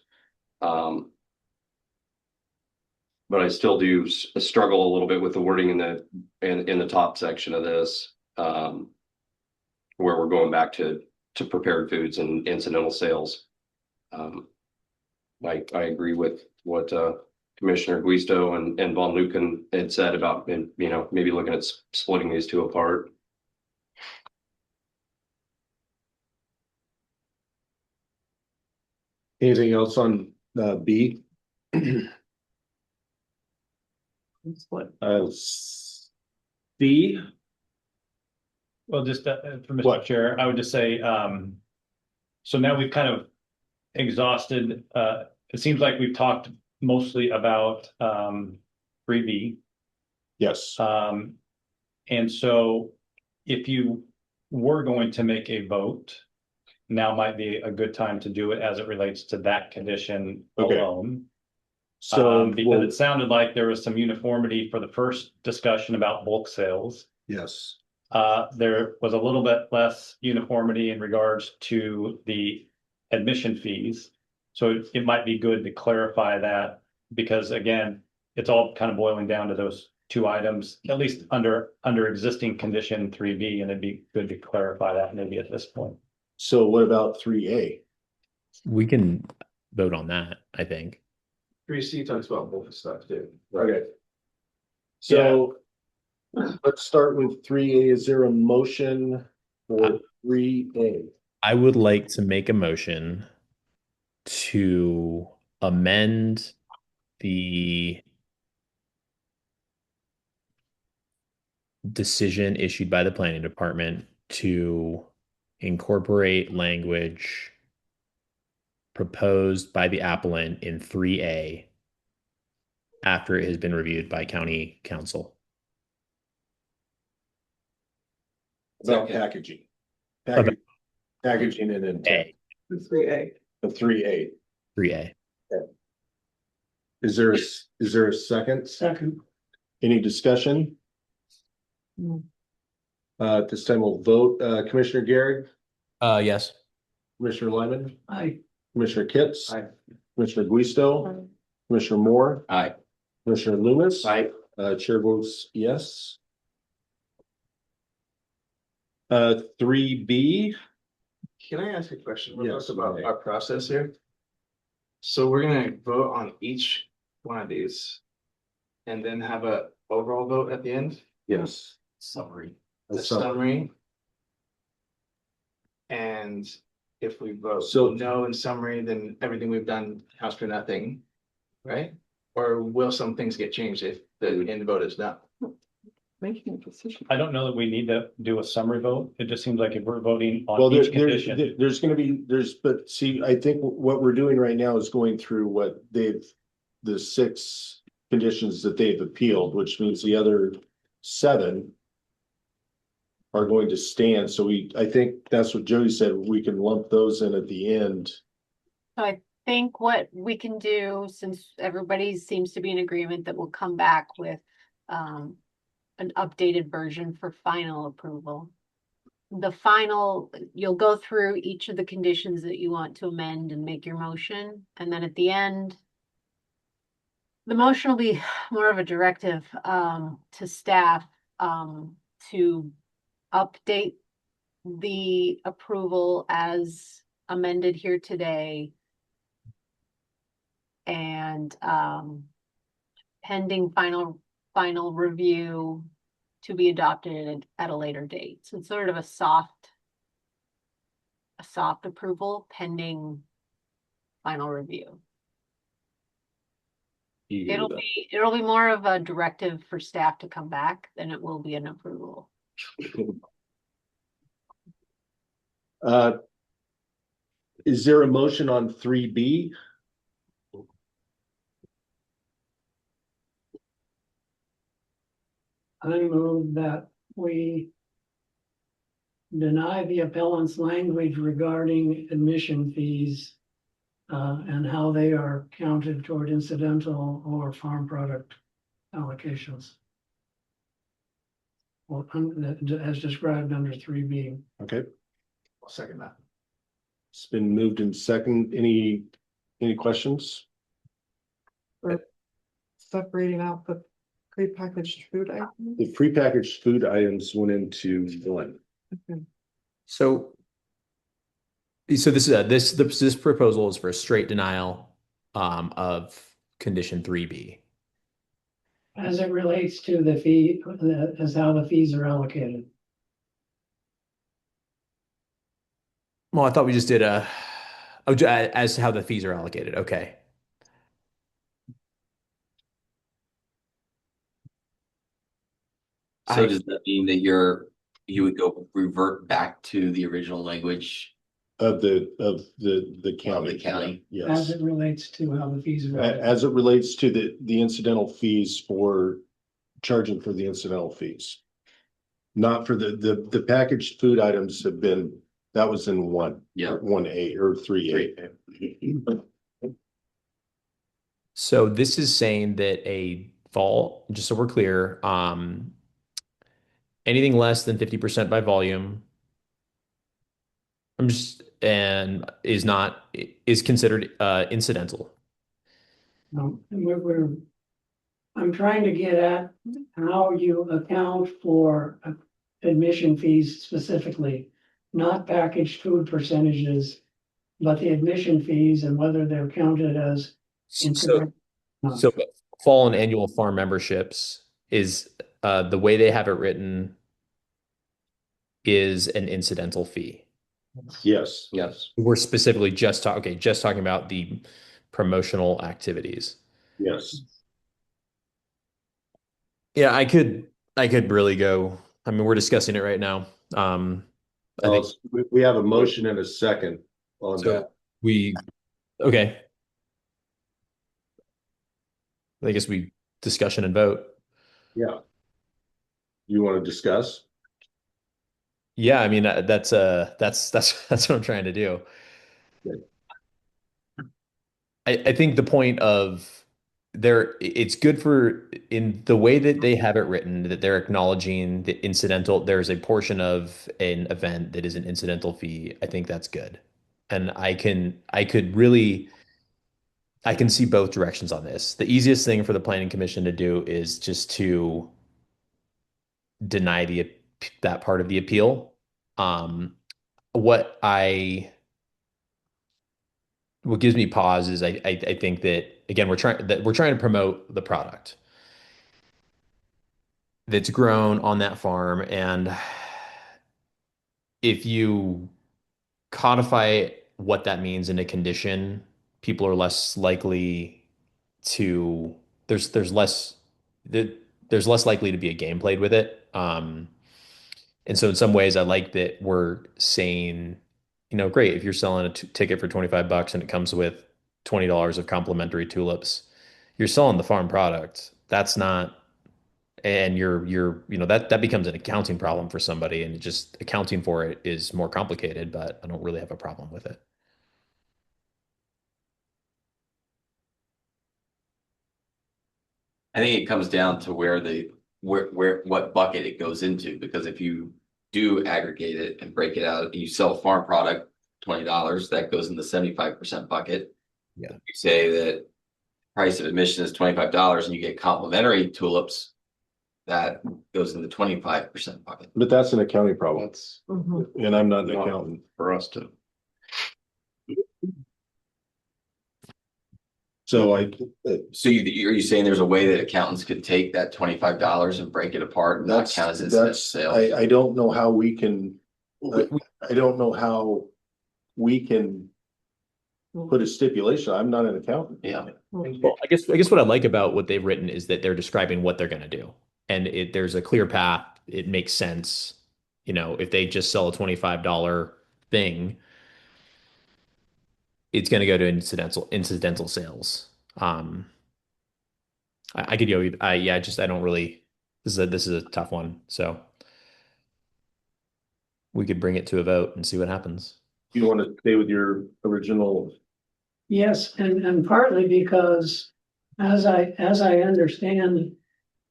But I still do struggle a little bit with the wording in the top section of this, where we're going back to prepared foods and incidental sales. I agree with what Commissioner Guisto and Von Lucan had said about maybe looking at splitting these two apart. Anything else on B? what? C. Well, just for Mr. What? Chair, I would just say, so now we've kind of exhausted, it seems like we've talked mostly about 3B. Yes. And so if you were going to make a vote, now might be a good time to do it as it relates to that condition Okay. alone. So, Because it sounded like there was some uniformity for the first discussion about bulk sales. yes, There was a little bit less uniformity in regards to the admission fees. So it might be good to clarify that, because again, it's all kind of boiling down to those two items, at least under existing condition 3B, and it'd be good to clarify that maybe at this point. so what about 3A? We can vote on that, I think. 3C talks about both stuff too. Okay. So let's start with 3A. Is there a motion for 3A? I would like to make a motion to amend the decision issued by the planning department to incorporate language proposed by the applicant in 3A after it has been reviewed by county council. About packaging. About- Packaging and intent. A, 3A. The 3A. 3A. Is there a second? Second, Any discussion? No. At this time we'll vote. Commissioner Garrett, Yes. Commissioner Lyman, I, Commissioner Kitts. Aye. Commissioner Guisto, Commissioner Moore, Aye. Commissioner Loomis. Aye. Chair votes yes. 3B. Can I ask a question Yes, about okay. our process here? So we're gonna vote on each one of these. And then have a overall vote at the end, Yes. Summary. a summary. And if we vote So- no in summary, then everything we've done counts for nothing, right? Or will some things get changed if the end vote is no? Making a decision. I don't know that we need to do a summary vote. It just seems like if we're voting Well, on each condition. there's gonna be, but see, I think what we're doing right now is going through what the 6 conditions that they've appealed, which means the other 7 are going to stand. So I think that's what Jody said. We can lump those in at the end. So I think what we can do, since everybody seems to be in agreement that we'll come back with an updated version for final approval. The final, you'll go through each of the conditions that you want to amend and make your motion, and then at the end, the motion will be more of a directive to staff to update the approval as amended here today. And pending final review to be adopted at a later date. So it's sort of a soft approval pending final review. It'll be more of a directive for staff to come back than it will be an approval. Is there a motion on 3B? I move that we deny the appellant's language regarding admission fees and how they are counted toward incidental or farm product allocations. Well, as described under 3B. Okay, I'll second that. it's been moved in second. Any questions? Separating out the prepackaged food items. The prepackaged food items went into 1. So this proposal is for a straight denial of condition 3B. As it relates to the fee, as how the fees are allocated. Well, I thought we just did as to how the fees are allocated. Okay. So does that mean that you would go revert back to the original language? Of the county. The county. As Yes. it relates to how the fees are. As it relates to the incidental fees for charging for the incidental fees. Not for the packaged food items have been, that was in 1. Yeah. 1A or 3A. So So this is saying that a fall, just so we're clear, anything less than 50% by volume, and is considered incidental. And I'm trying to get at how you account for admission fees specifically, not packaged food percentages, but the admission fees and whether they're counted as So, incidental. so fall and annual farm memberships is the way they have it written is an incidental fee. Yes. Yes. We're specifically just talking about the promotional activities. Yes. Yeah, I could really go. I mean, we're discussing it right now. I think We have a motion and a second on so. that. Okay. I guess we discussion and vote. Yeah. You want to discuss? Yeah, I mean that's that's what I'm trying to do. Good. I think the point of it's good for in the way that they have it written that they're acknowledging the incidental, there's a portion of an event that is an incidental fee. I think that's good. And I can see both directions on this. The easiest thing for the planning commission to do is just to deny that part of the appeal. Um, what I what gives me pause is I think that again we're trying to promote the product that's grown on that farm, and if you codify what that means in a condition, people are less likely to there's less there- there's less likely to be a game played with it. And so in some ways, I like that we're saying, great, if you're selling a ticket for 25 bucks and it comes with $20 of complimentary tulips, you're selling the farm product. That's not, and that becomes an accounting problem for somebody, and just accounting for it is more complicated, but I don't really have a problem with it. I think it comes down to what bucket it goes into, because if you do aggregate it and break it out, you sell farm product, $20, that goes in the 75% bucket. Yeah. You say that price of admission is $25 and you get complimentary tulips, that goes in the 25% bucket. But that's an accounting problem. And I'm not an Not accountant. for us to. So So are you saying there's a way that accountants could take that $25 and break it apart and not count as incidental sales? I don't know how we can, I don't know how we can put a stipulation. I'm not an accountant. Yeah. Well, I guess what I like about what they've written is that they're describing what they're going to do, and there's a clear path. It makes sense. If they just sell a $25 thing, it's going to go to incidental sales. I could go. Yeah, I don't really. This is a tough one. So we could bring it to a vote and see what happens. You want to stay with your original? Yes, and partly because as I understand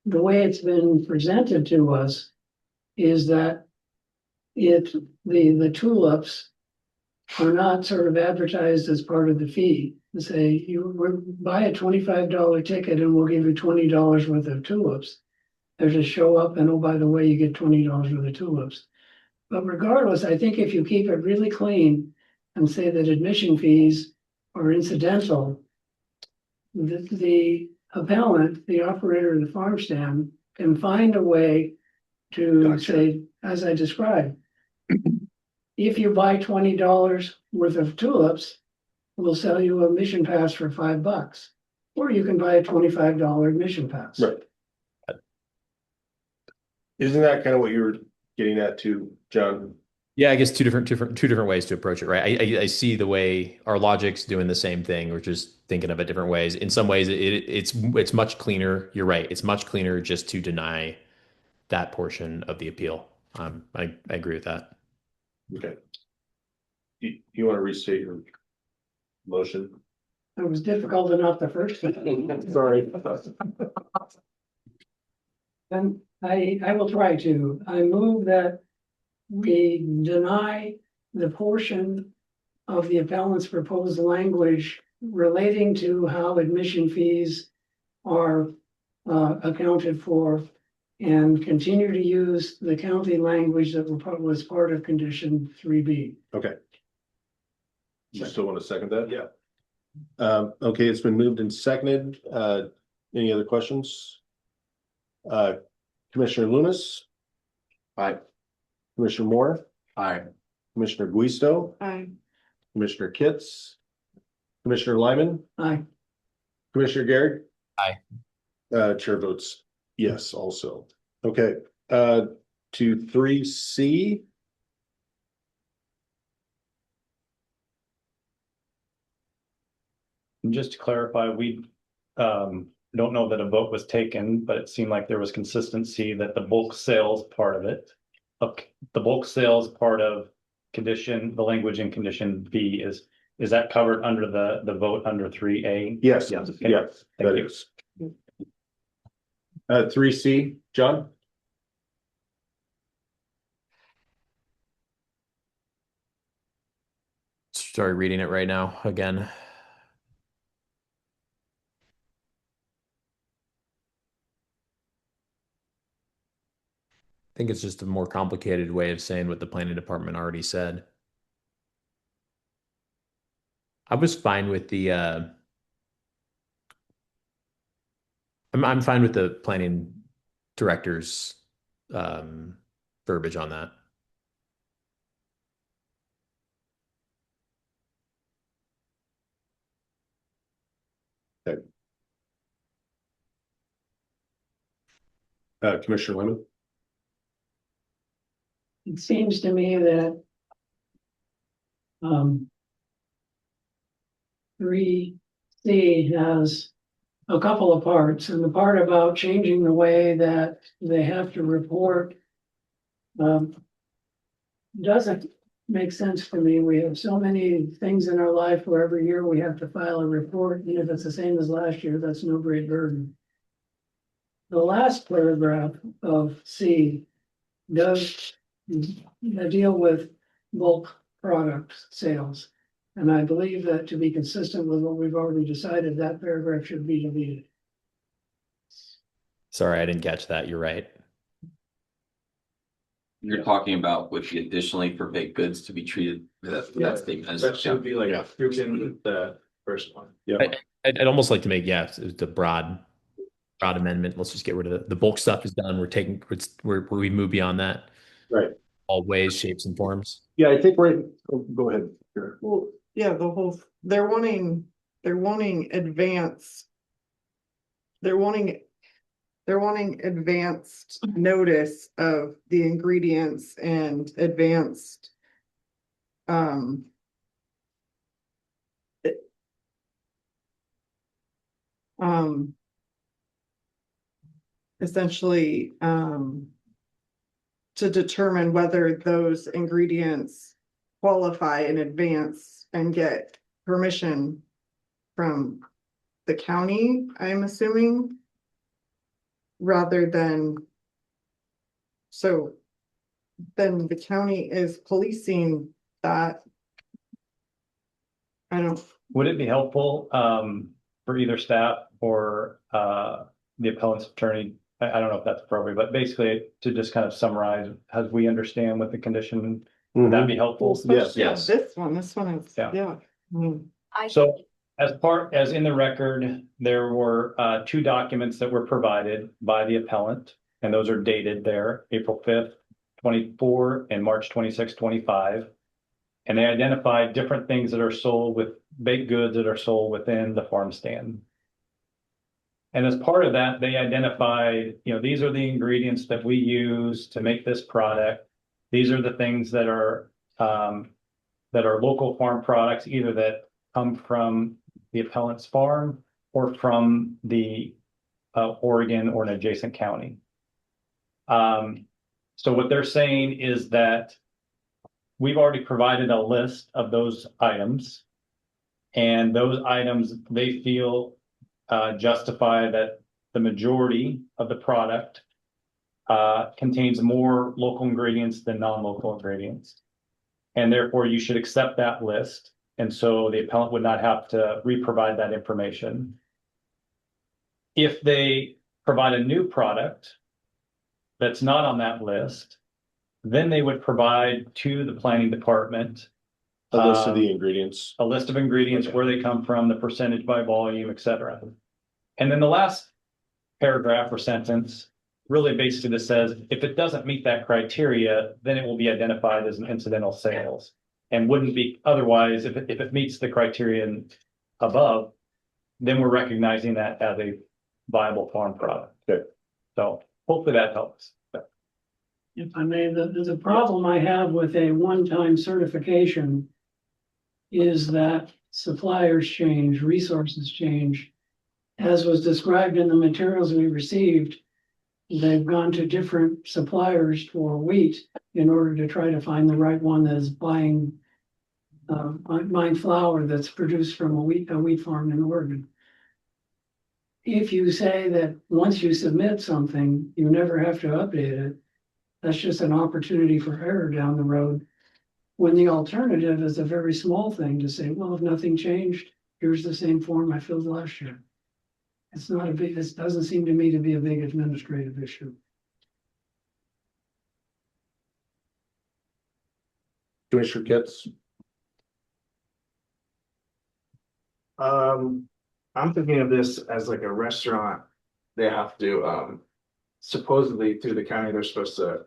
the way it's been presented to us is that the tulips are not sort of advertised as part of the fee. Say buy a $25 ticket and we'll give you $20 worth of tulips. There's a show up and oh, by the way, you get $20 worth of tulips. But regardless, I think if you keep it really clean and say that admission fees are incidental, the appellant, the operator of the farm stand, can find a way to say, as I described, if you buy $20 worth of tulips, we'll sell you a admission pass for $5. Or you can buy a $25 admission pass. Right. Isn't that kind of what you were getting at too, John? Yeah, I guess two different ways to approach it, right? I see the way our logic's doing the same thing. We're just thinking of it different ways. In some ways, it's much cleaner. You're right. It's much cleaner just to deny that portion of the appeal. I agree with that. Okay. You want to restate your motion? It was difficult enough the first time. Sorry. And I will try to. I move that we deny the portion of the appellant's proposed language relating to how admission fees are accounted for and continue to use the county language that was part of condition 3B. Okay. You still want to second that? Yeah. Okay, it's been moved and seconded. Any other questions? Commissioner Loomis? Aye. Commissioner Moore? Aye. Commissioner Guisto? I, Commissioner Kitts? Commissioner Lyman? Aye. Commissioner Garrett? Aye. Chair votes yes also. Okay, to 3C. And just to clarify, we don't know that a vote was taken, but it seemed like there was consistency that the bulk sales part of it, the bulk sales part of condition, the language in condition B is that covered under the vote under 3A? Yes, Yes. yeah, Thank that you. is. 3C, John? Sorry, reading it right now again. I think it's just a more complicated way of saying what the planning department already said. I was fine with the I'm fine with the planning director's verbiage on that. Commissioner Lemon? It seems to me that 3C has a couple of parts, and the part about changing the way that they have to report doesn't make sense to me. We have so many things in our life where every year we have to file a report, and if it's the same as last year, that's no great burden. The last paragraph of C does deal with bulk product sales. And I believe that to be consistent with what we've already decided, that paragraph should be deleted. Sorry, I didn't catch that. You're right. You're talking about with the additionally for baked goods to be treated with that statement. That should be like Yeah. grouped in the first one. Yeah. I'd almost like to make, yeah, the broad amendment. Let's just get rid of the bulk stuff is done. We move beyond that. Right. All ways, shapes, and forms. Yeah, I think go ahead. Sure. well, yeah, they're wanting advanced. They're wanting advanced notice of the ingredients and advanced. it- Essentially, to determine whether those ingredients qualify in advance and get permission from the county, I'm assuming. Rather than. So then the county is policing that. I don't, Would it be helpful for either staff or the appellant's attorney? I don't know if that's appropriate, but basically to just kind of summarize as we understand what the condition, would that be helpful? especially on yes. this one is, Yeah. yeah. So as in the record, there were two documents that were provided by the appellant, and those are dated there, April 5th, 24 and March 26, 25. And they identified different things that are sold with baked goods that are sold within the farm stand. And as part of that, they identified, these are the ingredients that we use to make this product. These are the things that are local farm products, either that come from the appellant's farm or from the Oregon or an adjacent county. So what they're saying is that we've already provided a list of those items. And those items, they feel justify that the majority of the product contains more local ingredients than non-local ingredients. And therefore you should accept that list. And so the appellant would not have to re-provide that information. If they provide a new product that's not on that list, then they would provide to the planning department A list of the ingredients. a list of ingredients, Okay. where they come from, the percentage by volume, et cetera. And then the last paragraph or sentence really basically just says, if it doesn't meet that criteria, then it will be identified as an incidental sales. And wouldn't be otherwise, if it meets the criterion above, then we're recognizing that as a viable farm product. Okay. So hopefully that helps. If I may, the problem I have with a one-time certification is that suppliers change, resources change. As was described in the materials we received, they've gone to different suppliers for wheat in order to try to find the right one that is buying flour that's produced from a wheat farm in Oregon. If you say that once you submit something, you never have to update it, that's just an opportunity for error down the road. When the alternative is a very small thing to say, well, if nothing changed, here's the same form I filled last year. It's not a big, this doesn't seem to me to be a big administrative issue. Commissioner Kitts? I'm thinking of this as like a restaurant. They have to, supposedly through the county, they're supposed to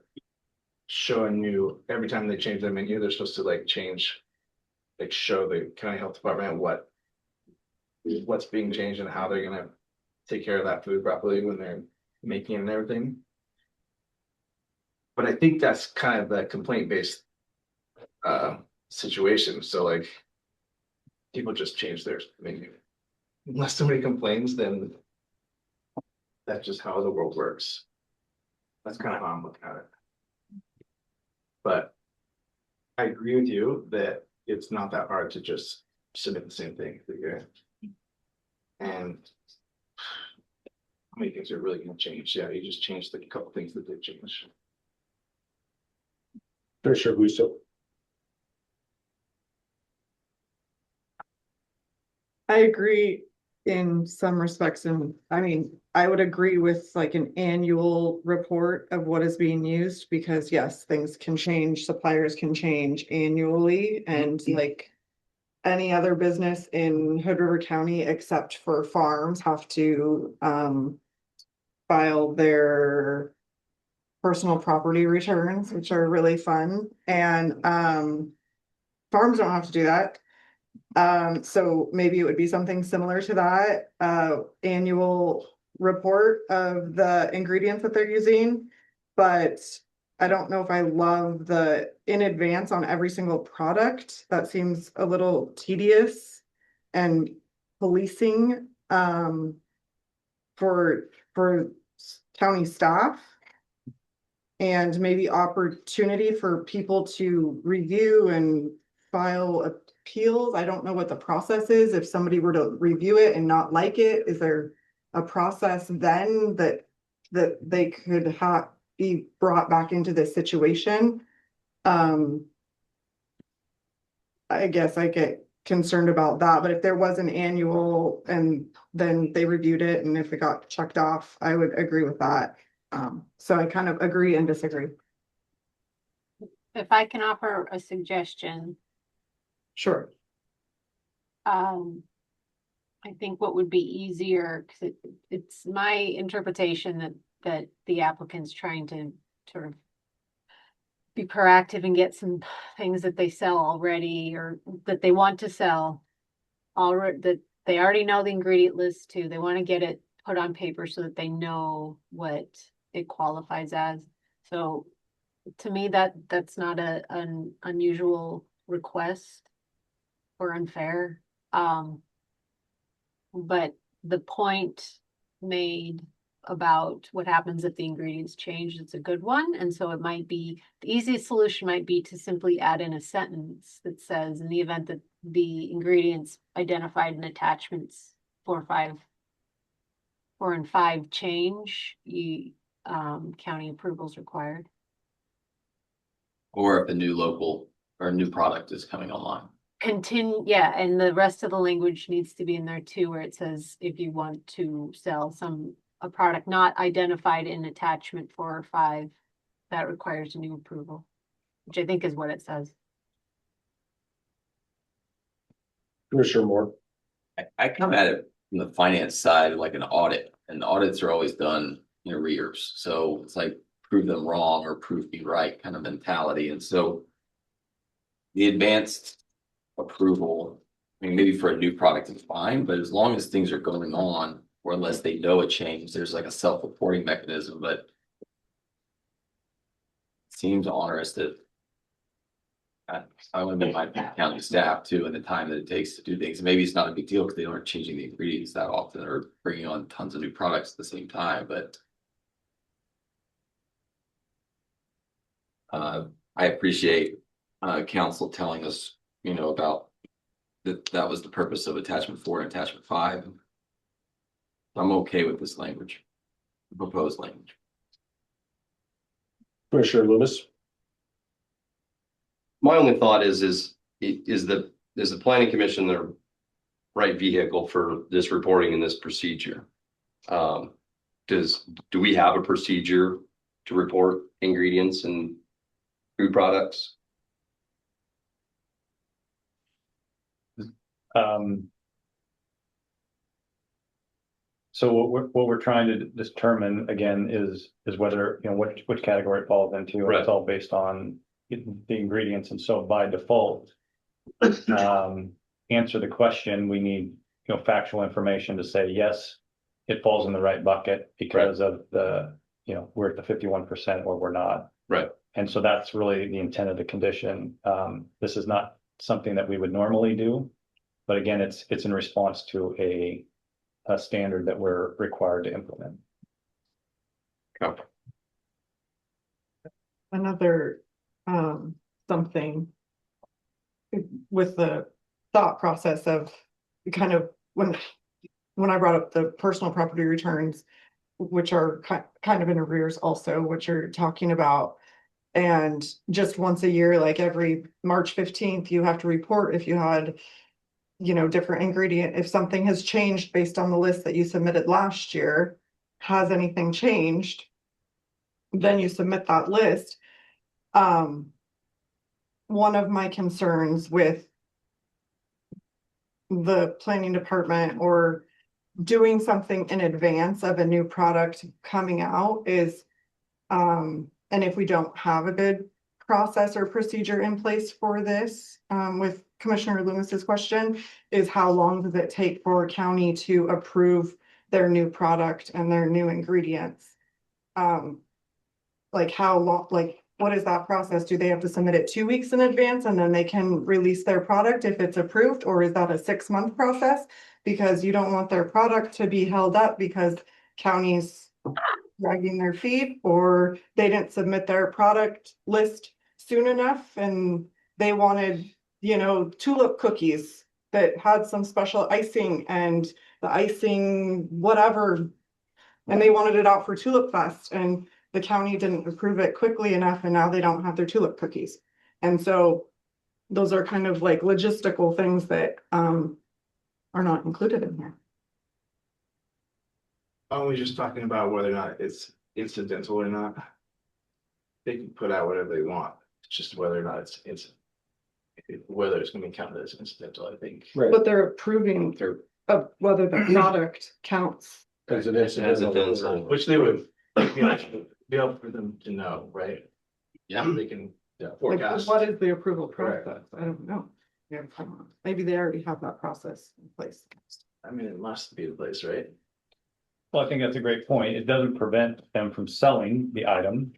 show a new, every time they change their menu, they're supposed to like change, like show the county health department what's being changed and how they're gonna take care of that food properly when they're making it and everything. But I think that's kind of the complaint-based situation. So like people just change their menu. Unless somebody complains, then that's just how the world works. That's kind of how I'm looking at it. But I agree with you that it's not that hard to just submit the same thing every year. And how many things are really gonna change? Yeah, you just changed the couple things that did change. Commissioner Russo? I agree in some respects, and I mean, I would agree with like an annual report of what is being used, because yes, things can change, suppliers can change annually, and like any other business in Hood River County except for farms have to file their personal property returns, which are really fun, and farms don't have to do that. So maybe it would be something similar to that, annual report of the ingredients that they're using. But I don't know if I love the in advance on every single product. That seems a little tedious and policing, for county staff. And maybe opportunity for people to review and file appeals. I don't know what the process is. If somebody were to review it and not like it, is there a process then that they could be brought back into this situation? I guess I get concerned about that, but if there was an annual and then they reviewed it and if it got checked off, I would agree with that. So I kind of agree and disagree. If I can offer a suggestion, Sure. I think what would be easier, because it's my interpretation that the applicant's trying to sort of be proactive and get some things that they sell already or that they want to sell already, that they already know the ingredient list too. They want to get it put on paper so that they know what it qualifies as. So to me, that's not an unusual request or unfair. But the point made about what happens if the ingredients change, it's a good one. And so it might be, the easiest solution might be to simply add in a sentence that says, in the event that the ingredients identified in attachments 4, 5, 4 and 5 change, county approval is required. Or if a new local or new product is coming online. Yeah, and the rest of the language needs to be in there too, where it says if you want to sell a product not identified in attachment 4 or 5, that requires a new approval, which I think is what it says. Commissioner Moore. I come at it from the finance side, like an audit, and audits are always done in arrears. So it's like prove them wrong or prove me right kind of mentality. And so the advanced approval, I mean, maybe for a new product is fine, but as long as things are going on, or unless they know a change, there's like a self-reporting mechanism, but it seems onerous that I want to be my county staff too, and the time that it takes to do things. Maybe it's not a big deal because they aren't changing the ingredients that often or bringing on tons of new products at the same time, but I appreciate council telling us, about that was the purpose of attachment 4 and attachment 5. I'm okay with this language, proposed language. Commissioner Loomis. My only thought is the planning commission the right vehicle for this reporting and this procedure? Do we have a procedure to report ingredients and food products? So what we're trying to determine again is whether, which category it falls into. Right. It's all based on the ingredients. And so by default, answer the question, we need, factual information to say, yes, it falls in the right bucket because of the, we're at the 51% or we're not. Right. And so that's really the intent of the condition. This is not something that we would normally do, but again, it's in response to a standard that we're required to implement. Okay. Another something with the thought process of kind of when I brought up the personal property returns, which are kind of in arrears also, which you're talking about. And just once a year, like every March 15th, you have to report if you had, different ingredient, if something has changed based on the list that you submitted last year, has anything changed? Then you submit that list. One of my concerns with the planning department or doing something in advance of a new product coming out is, and if we don't have a good process or procedure in place for this, with Commissioner Loomis's question, is how long does it take for county to approve their new product and their new ingredients? Like how long, like what is that process? Do they have to submit it 2 weeks in advance and then they can release their product if it's approved, or is that a 6-month process? Because you don't want their product to be held up because counties dragging their feet, or they didn't submit their product list soon enough and they wanted, tulip cookies that had some special icing and the icing whatever, and they wanted it out for Tulip Fest and the county didn't approve it quickly enough and now they don't have their tulip cookies. And so those are kind of like logistical things that are not included in here. Aren't we just talking about whether or not it's incidental or not? They can put out whatever they want. It's just whether or not whether it's gonna be counted as incidental, I think. Right. But they're approving of whether the product counts. As an As incidental. an incidental. Which they would be able for them to know, right? Yeah. They can Like, forecast. what is the approval Correct. process? I don't know. Yeah, maybe they already have that process in place. I mean, it must be the place, right? Well, I think that's a great point. It doesn't prevent them from selling the item.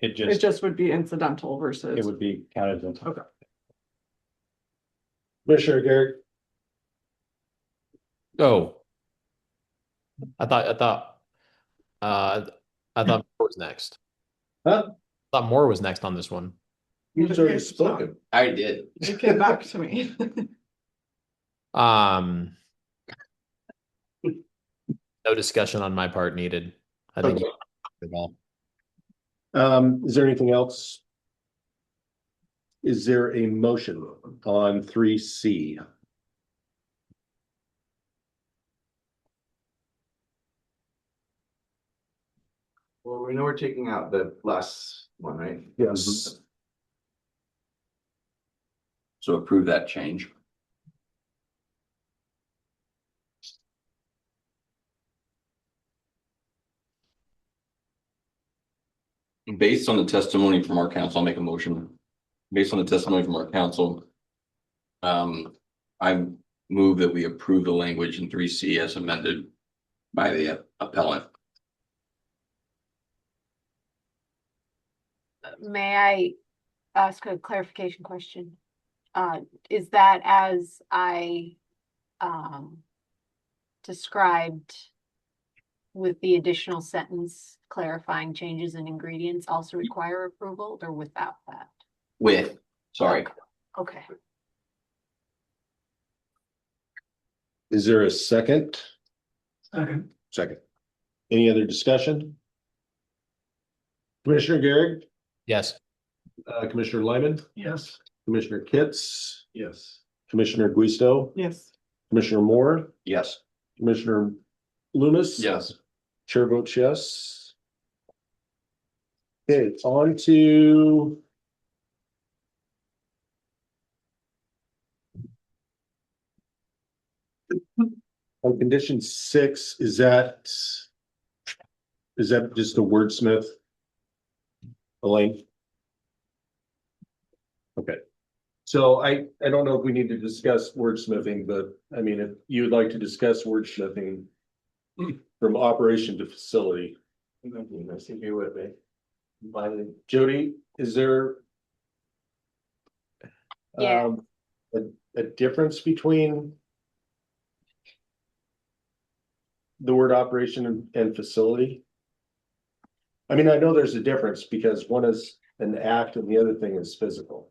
It It just, just would be incidental it versus. would be counted as. Okay. Commissioner Garrett. Oh. I thought Moore was next. Huh? I thought Moore was next on this one. He's already spoken. I did. It came back to me. Um, no discussion on my part needed. I think Okay. you covered it all. Is there anything else? Is there a motion on 3C? Well, we know we're taking out the last one, right? Yes. So approve that change. Based on the testimony from our council, I'll make a motion. Based on the testimony from our council, I move that we approve the language in 3C as amended by the appellant. May I ask a clarification question? Is that as I described with the additional sentence clarifying changes in ingredients also require approval or without that? Sorry. Okay. Is there a second? Okay. Second. Any other discussion? Commissioner Garrett, Yes. Commissioner Lyman, Yes. Commissioner Kitts, Yes. Commissioner Guisto, Yes. Commissioner Moore, Yes. Commissioner Loomis. Yes. Chair votes yes. Okay, on to. On condition 6, is that just a wordsmith? Elaine? Okay. So I don't know if we need to discuss wordsmithing, but I mean, if you would like to discuss wordsmithing from operation to facility. I see you with me. Jody, is there Yeah. a difference between the word operation and facility? I mean, I know there's a difference because one is an act and the other thing is physical.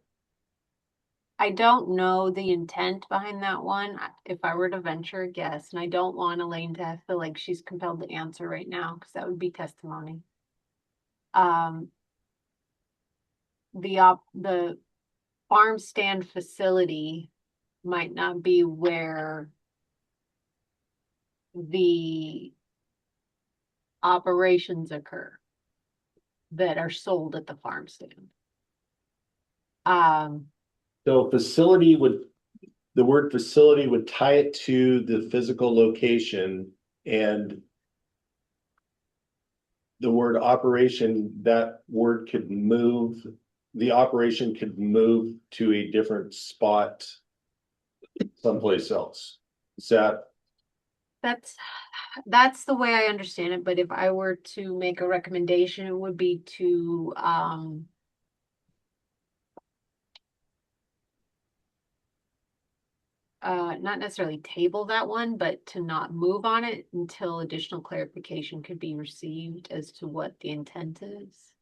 I don't know the intent behind that one. If I were to venture a guess, and I don't want Elaine to feel like she's compelled to answer right now, because that would be testimony. The farm stand facility might not be where the operations occur that are sold at the farm stand. So the word facility would tie it to the physical location, and the word operation, that word could move, the operation could move to a different spot someplace else. Is that? That's the way I understand it, but if I were to make a recommendation, it would be to not necessarily table that one, but to not move on it until additional clarification could be received as to what the intent is.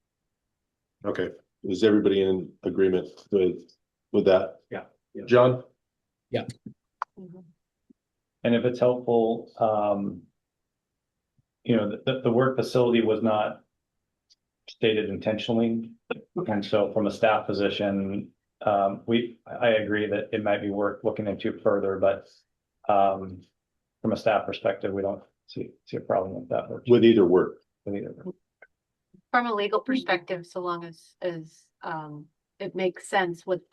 Okay, is everybody in agreement with that? Yeah. John? Mhm. And if it's helpful, the word facility was not stated intentionally. And so from a staff position, I agree that it might be worth looking into further, but from a staff perspective, we don't see a problem with that. With either word. From a legal perspective, so long as it makes sense with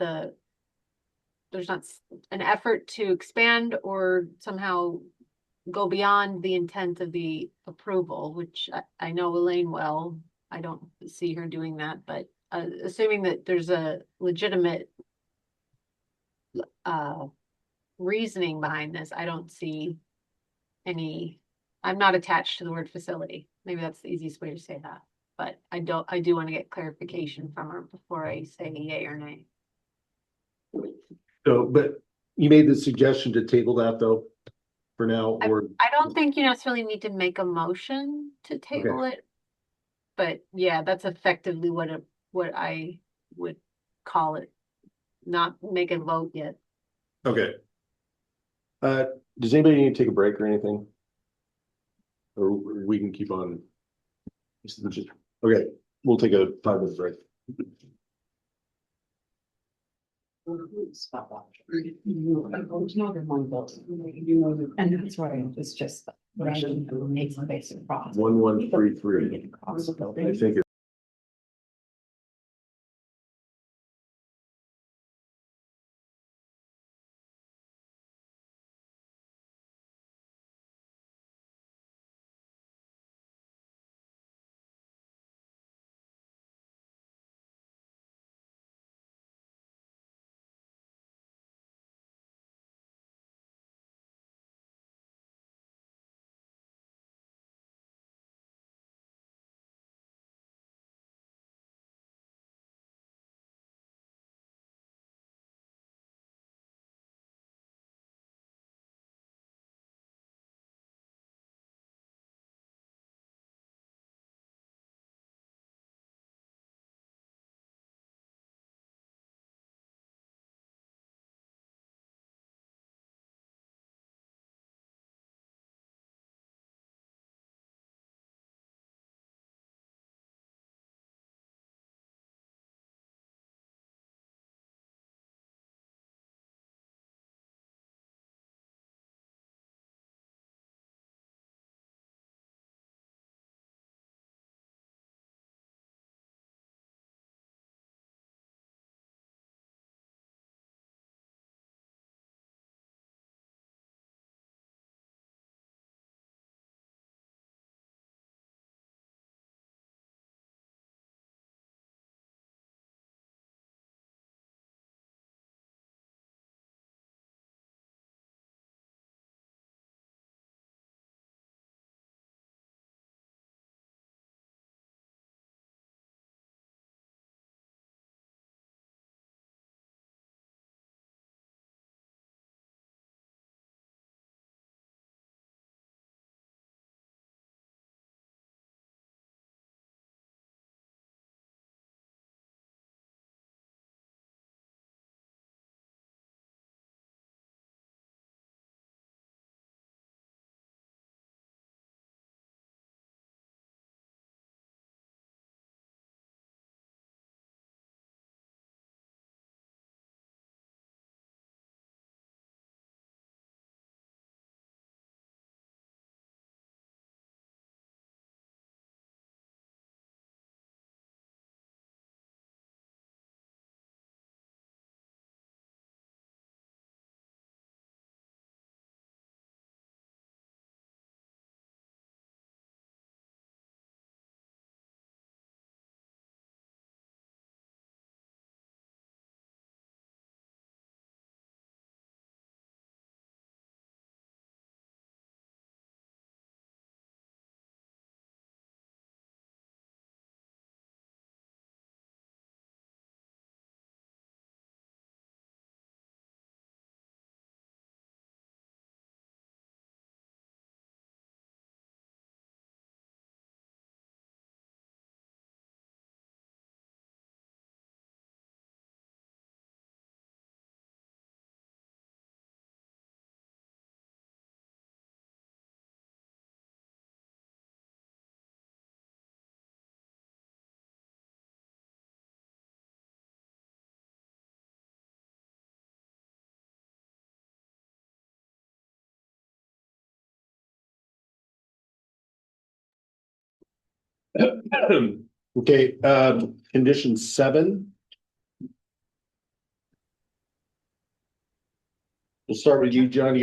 there's not an effort to expand or somehow go beyond the intent of the approval, which I know Elaine well. I don't see her doing that, but assuming that there's a legitimate reasoning behind this, I don't see I'm not attached to the word facility. Maybe that's the easiest way to say that. But I do want to get clarification from her before I say yay or nay. So, but you made the suggestion to table that though, for now, or? I don't think you necessarily need to make a motion to table it. But yeah, that's effectively what I would call it. Not make a vote yet. Okay. Does anybody need to take a break or anything? Or we can keep on? Okay, we'll take a 5-minute break. And that's right, it's just. Makes a basic cross. 1133. Across the building. I think okay, condition 7. We'll start with you, John.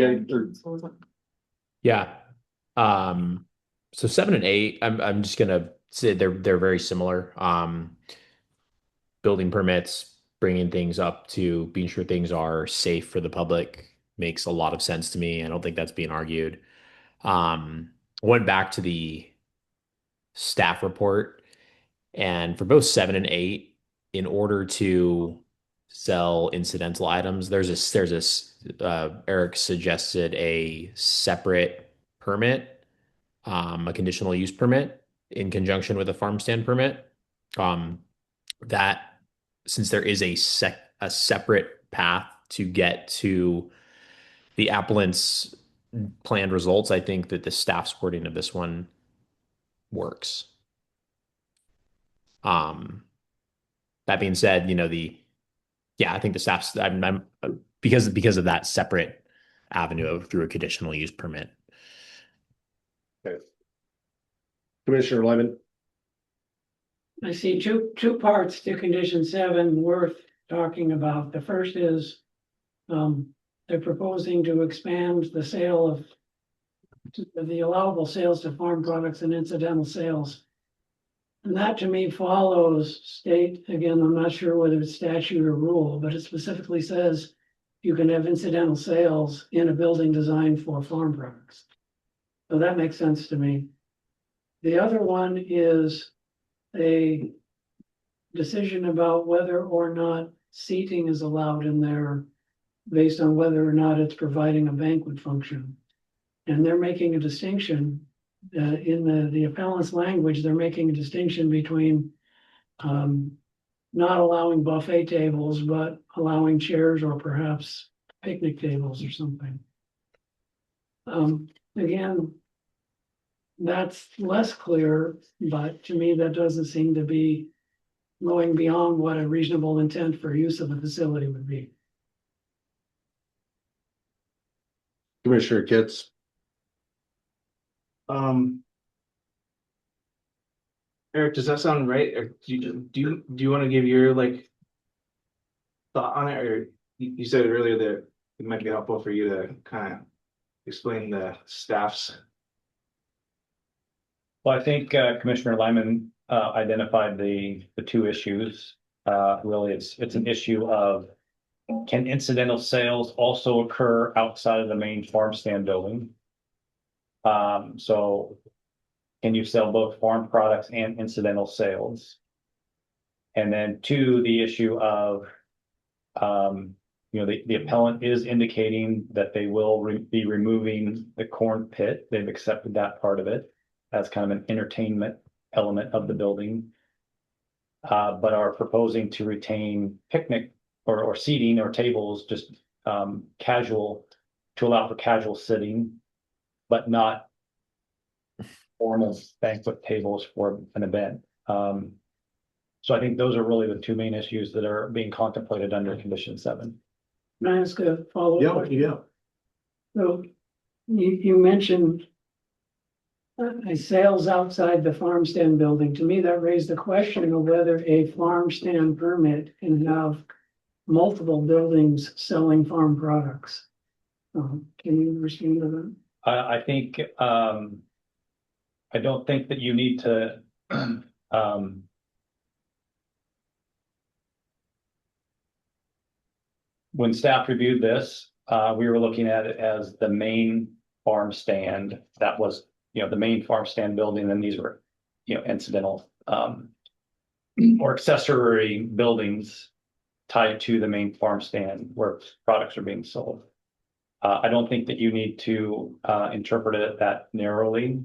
Yeah. So 7 and 8, I'm just gonna say they're very similar. Building permits, bringing things up to being sure things are safe for the public makes a lot of sense to me. I don't think that's being argued. I went back to the staff report, and for both 7 and 8, in order to sell incidental items, Eric suggested a separate permit, a conditional use permit in conjunction with a farm stand permit. That since there is a separate path to get to the applicant's planned results, I think that the staff's wording of this one works. That being said, I think the staff's, I'm because of that separate avenue of through a conditional use permit. Commissioner Lyman, I see two parts to condition 7 worth talking about. The first is, they're proposing to expand the sale of the allowable sales to farm products and incidental sales. And that to me follows state, again, I'm not sure whether it's statute or rule, but it specifically says you can have incidental sales in a building designed for farm products. So that makes sense to me. The other one is a decision about whether or not seating is allowed in there based on whether or not it's providing a banquet function. And they're making a distinction in the appellant's language, they're making a distinction between not allowing buffet tables, but allowing chairs or perhaps picnic tables or something. Again, that's less clear, but to me, that doesn't seem to be going beyond what a reasonable intent for use of a facility would be. Commissioner Kitts, Eric, does that sound right? Or do you want to give your thought on it? Or you said earlier that it might be helpful for you to kind of explain the staff's. Well, I think Commissioner Lyman identified the two issues. Really, it's an issue of, can incidental sales also occur outside of the main farm stand building? So can you sell both farm products and incidental sales? And then two, the issue of, the appellant is indicating that they will be removing the corn pit. They've accepted that part of it as kind of an entertainment element of the building. But are proposing to retain picnic or seating or tables, just casual, to allow for casual sitting, but not formal banquet tables for an event. So I think those are really the two main issues that are being contemplated under condition 7. Can I ask a follow-up? yeah. So you mentioned sales outside the farm stand building. To me, that raised the question of whether a farm stand permit can have multiple buildings selling farm products. Can you respond to that? I think, I don't think that you need to, when staff reviewed this, we were looking at it as the main farm stand. That was, the main farm stand building, and these were, incidental, or accessory buildings tied to the main farm stand where products are being sold. I don't think that you need to interpret it that narrowly.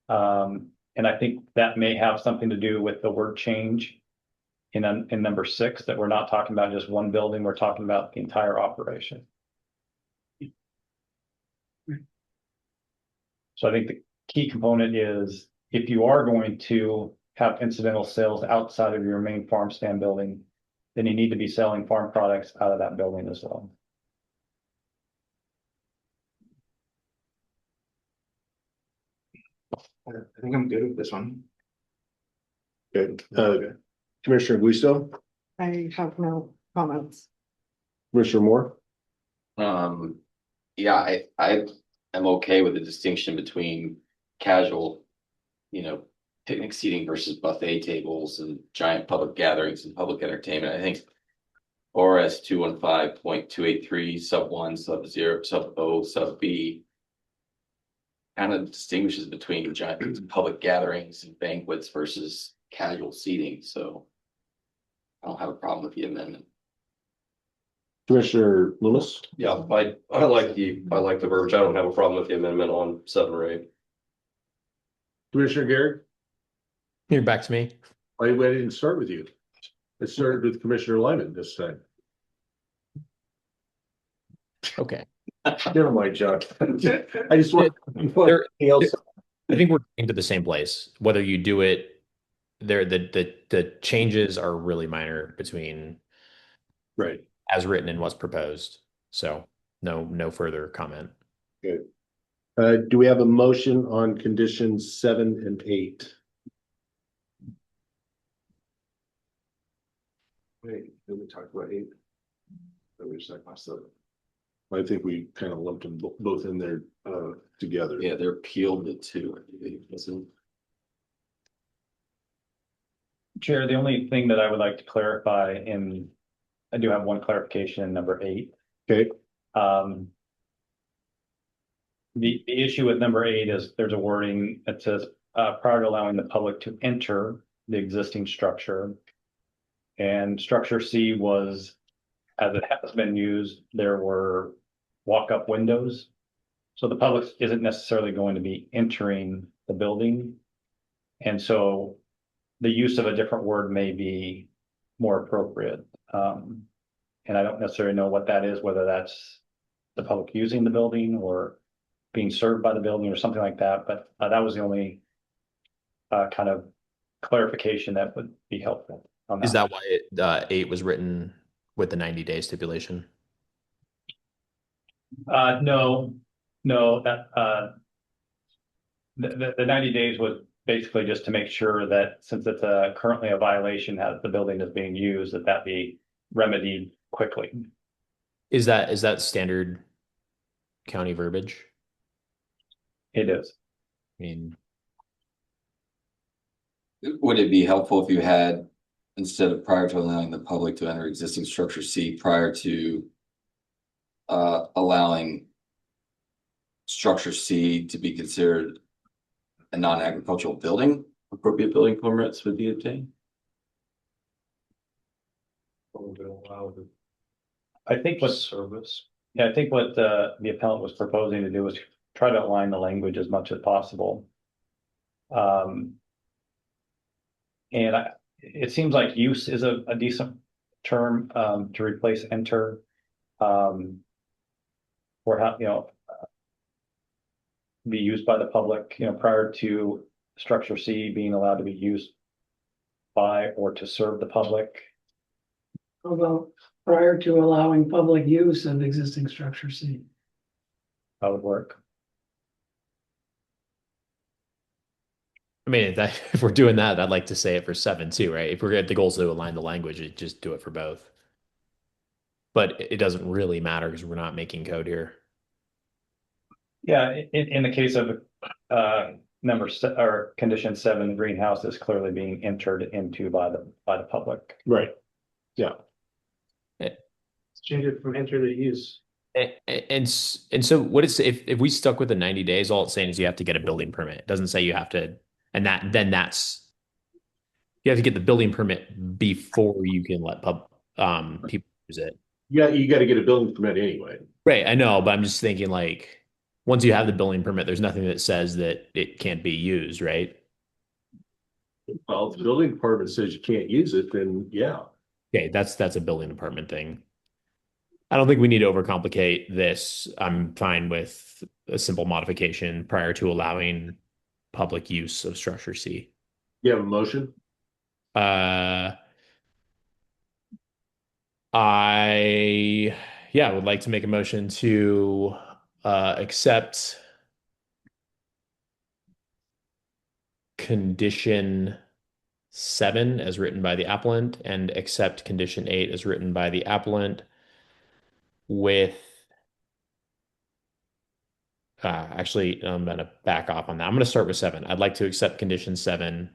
And I think that may have something to do with the word change in number 6, that we're not talking about just one building, we're talking about the entire operation. So I think the key component is, if you are going to have incidental sales outside of your main farm stand building, then you need to be selling farm products out of that building as well. I think I'm good with this one. Good. Commissioner Guisto, I have no comments. Commissioner Moore, Yeah, I am okay with the distinction between casual, picnic seating versus buffet tables and giant public gatherings and public entertainment. I think ORS 215.283 sub 1 sub 0 sub O sub B kind of distinguishes between giant public gatherings and banquets versus casual seating. So I don't have a problem with the amendment. Commissioner Loomis, Yeah, I like the verbiage. I don't have a problem with the amendment on 7 or 8. Commissioner Garrett. You're back to me. I didn't start with you. It started with Commissioner Lyman this time. Okay. Never mind, John. I just want. There- anything else? I think we're getting to the same place. Whether you do it, the changes are really minor between Right. as written and what's proposed. So no further comment. Good. Do we have a motion on conditions 7 and 8? Wait, did we talk about 8? We just talked about 7. I think we kind of lumped them both in there together. Yeah, they're peeled the two. Chair, the only thing that I would like to clarify I do have one clarification in number 8. Okay. The issue with number 8 is there's a wording that says, prior to allowing the public to enter the existing structure. And structure C was, as it has been used, there were walk-up windows. So the public isn't necessarily going to be entering the building. And so the use of a different word may be more appropriate. And I don't necessarily know what that is, whether that's the public using the building or being served by the building or something like that. But that was the only kind of clarification that would be helpful on Is that. that why 8 was written with the 90-day stipulation? No, that the 90 days was basically just to make sure that since it's currently a violation as the building is being used, that be remedied quickly. Is that standard county verbiage? It is. I mean, Would it be helpful if you had, instead of prior to allowing the public to enter existing structure C, prior to allowing structure C to be considered a non-agricultural building, appropriate building permits would be obtained? I think what Service. Yeah, I think what the appellant was proposing to do was try to align the language as much as possible. And it seems like use is a decent term to replace enter. Or how, be used by the public, prior to structure C being allowed to be used by or to serve the public. How about prior to allowing public use of existing structure C? That would work. I mean, if we're doing that, I'd like to say it for 7 too, right? If we're at the goals to align the language, just do it for both. But it doesn't really matter because we're not making code here. Yeah, in the case of condition 7, greenhouse is clearly being entered into by the public. Right. Yeah. Let's change it from enter to use. And so what is if we stuck with the 90 days, all it's saying is you have to get a building permit. It doesn't say you have to, and that's you have to get the building permit before you can let people use it. Yeah, you got to get a building permit anyway. Right, I know, but I'm just thinking like once you have the building permit, there's nothing that says that it can't be used, right? Well, if the building department says you can't use it, then yeah. Okay, that's a building department thing. I don't think we need to overcomplicate this. I'm fine with a simple modification prior to allowing public use of structure C. You have a motion? I would like to make a motion to accept condition 7 as written by the applicant and accept condition 8 as written by the applicant with actually, I'm going to back off on that. I'm going to start with 7. I'd like to accept condition 7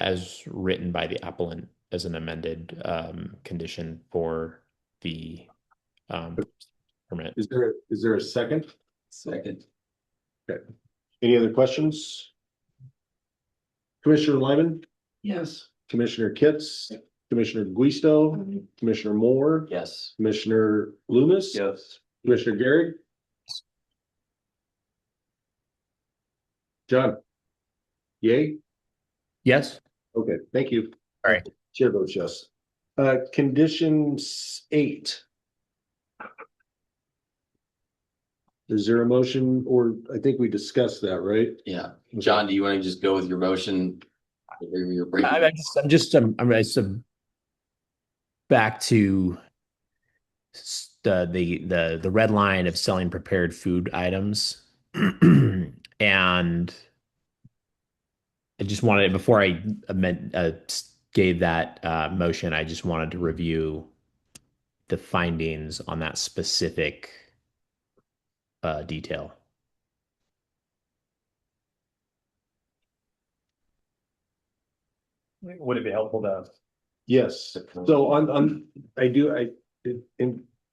as written by the applicant as an amended condition for the permit. Is there a second? Second. Okay. Any other questions? Commissioner Lyman, Yes. Commissioner Kitts, Commissioner Guisto, Commissioner Moore, Yes. Commissioner Loomis, Yes. Commissioner Gary. John? Yay? Yes. Okay, thank you. All right. Chair votes yes. Conditions 8. Is there a motion, or I think we discussed that, right? Yeah. John, do you want to just go with your motion? Or your break? Back to the red line of selling prepared food items. And I just wanted, before I gave that motion, I just wanted to review the findings on that specific detail. Would it be helpful to? Yes, so and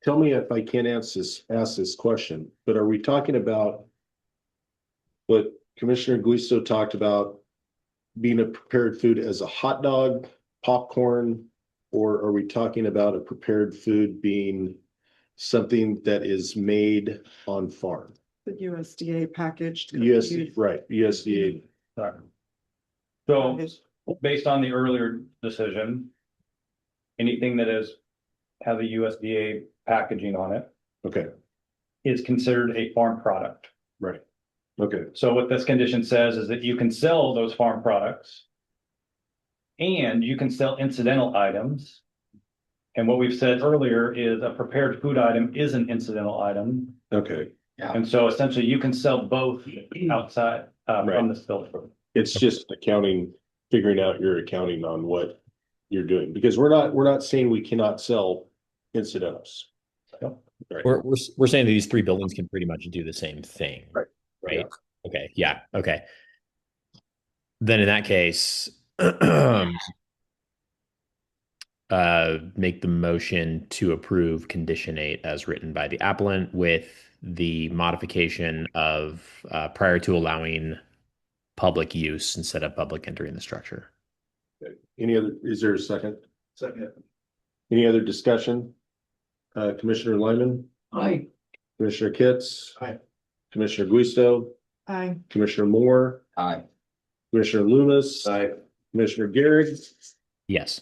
tell me if I can't ask this question, but are we talking about what Commissioner Guisto talked about being a prepared food as a hot dog, popcorn, or are we talking about a prepared food being something that is made on farm? The USDA packaged. Right, USDA. Sorry. So based on the earlier decision, anything that has a USDA packaging on it Okay, is considered a farm product. right. Okay, So what this condition says is that you can sell those farm products and you can sell incidental items. And what we've said earlier is a prepared food item is an incidental item. okay. And so essentially you can sell both outside from this filter. It's just accounting, figuring out your accounting on what you're doing, because we're not saying we cannot sell incidentals. Yep. Right. We're saying that these three buildings can pretty much do the same thing. Right. Right. Yeah. Okay. Yeah. Okay. Then in that case, make the motion to approve condition 8 as written by the applicant with the modification of prior to allowing public use instead of public entering the structure. Okay. Is there a second? Second. Any other discussion? Commissioner Lyman, Aye. Commissioner Kitts. Aye. Commissioner Guisto, Aye. Commissioner Moore, Aye. Commissioner Loomis. Aye. Commissioner Garrett. Yes.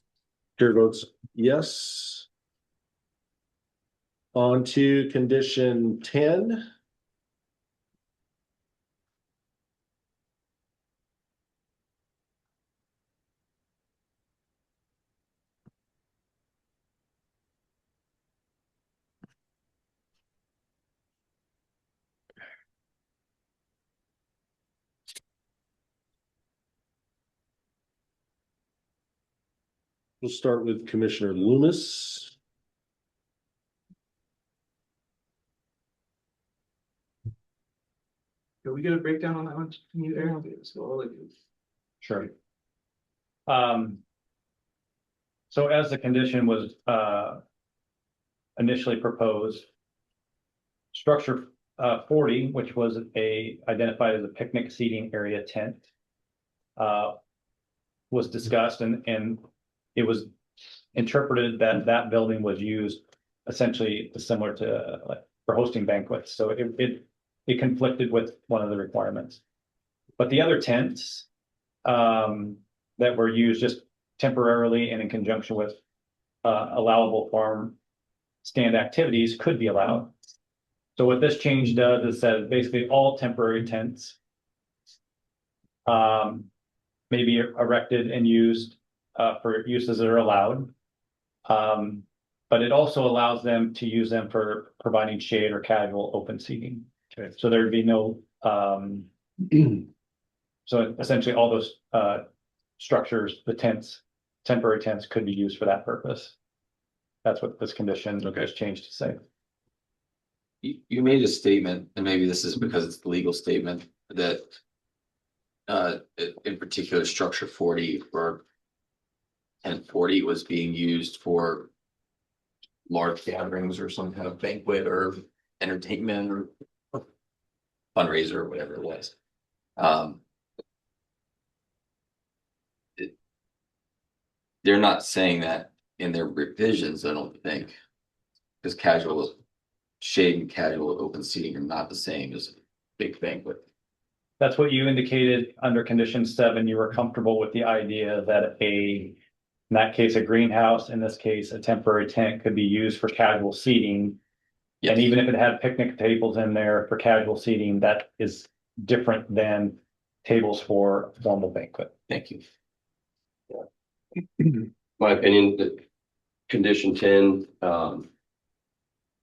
Chair votes yes. On to condition 10. We'll start with Commissioner Loomis. Can we get a breakdown on that one? Can you, Aaron? Sure. So as the condition was initially proposed, structure 40, which was identified as a picnic seating area tent, was discussed and it was interpreted that that building was used essentially similar to like for hosting banquets. So it conflicted with one of the requirements. But the other tents that were used just temporarily and in conjunction with allowable farm stand activities could be allowed. So what this change does is that basically all temporary tents may be erected and used for uses that are allowed. But it also allows them to use them for providing shade or casual open seating. Okay. So there'd be no, so essentially all those structures, the tents, temporary tents could be used for that purpose. That's what this condition has changed to say. You made a statement, and maybe this is because it's the legal statement, that in particular structure 40 or tent 40 was being used for large gatherings or some kind of banquet or entertainment or fundraiser or whatever it was. They're not saying that in their revisions, I don't think, because casual shade and casual open seating are not the same as a big banquet. That's what you indicated under condition 7. You were comfortable with the idea that in that case, a greenhouse, in this case, a temporary tent could be used for casual seating And even if it had picnic tables in there for casual seating, that is different than tables for formal banquet. Thank you. My opinion, that condition 10,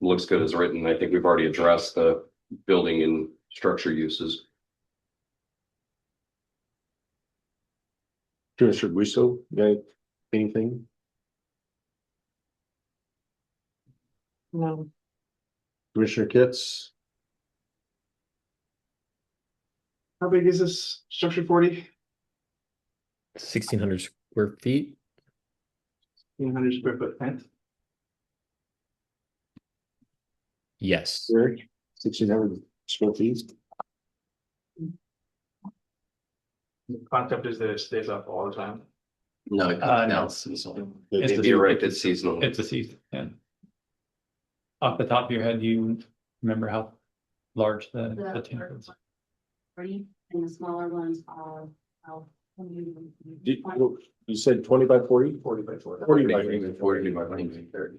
looks good as written. I think we've already addressed the building and structure uses. Commissioner Busso, got anything? No, Commissioner Kitts? How big is this structure 40? 1,600 square feet. 100 square foot fence? Yes. Eric, 1,600 square feet. The concept is that it stays up all the time. No, it No. comes down seasonal. It's It'd be erected seasonal. It's a season, yeah. Off the top of your head, do you remember how large the tent is? And the smaller ones are, You said 20 by 40? 40 by 40. 40 by 40 by 30.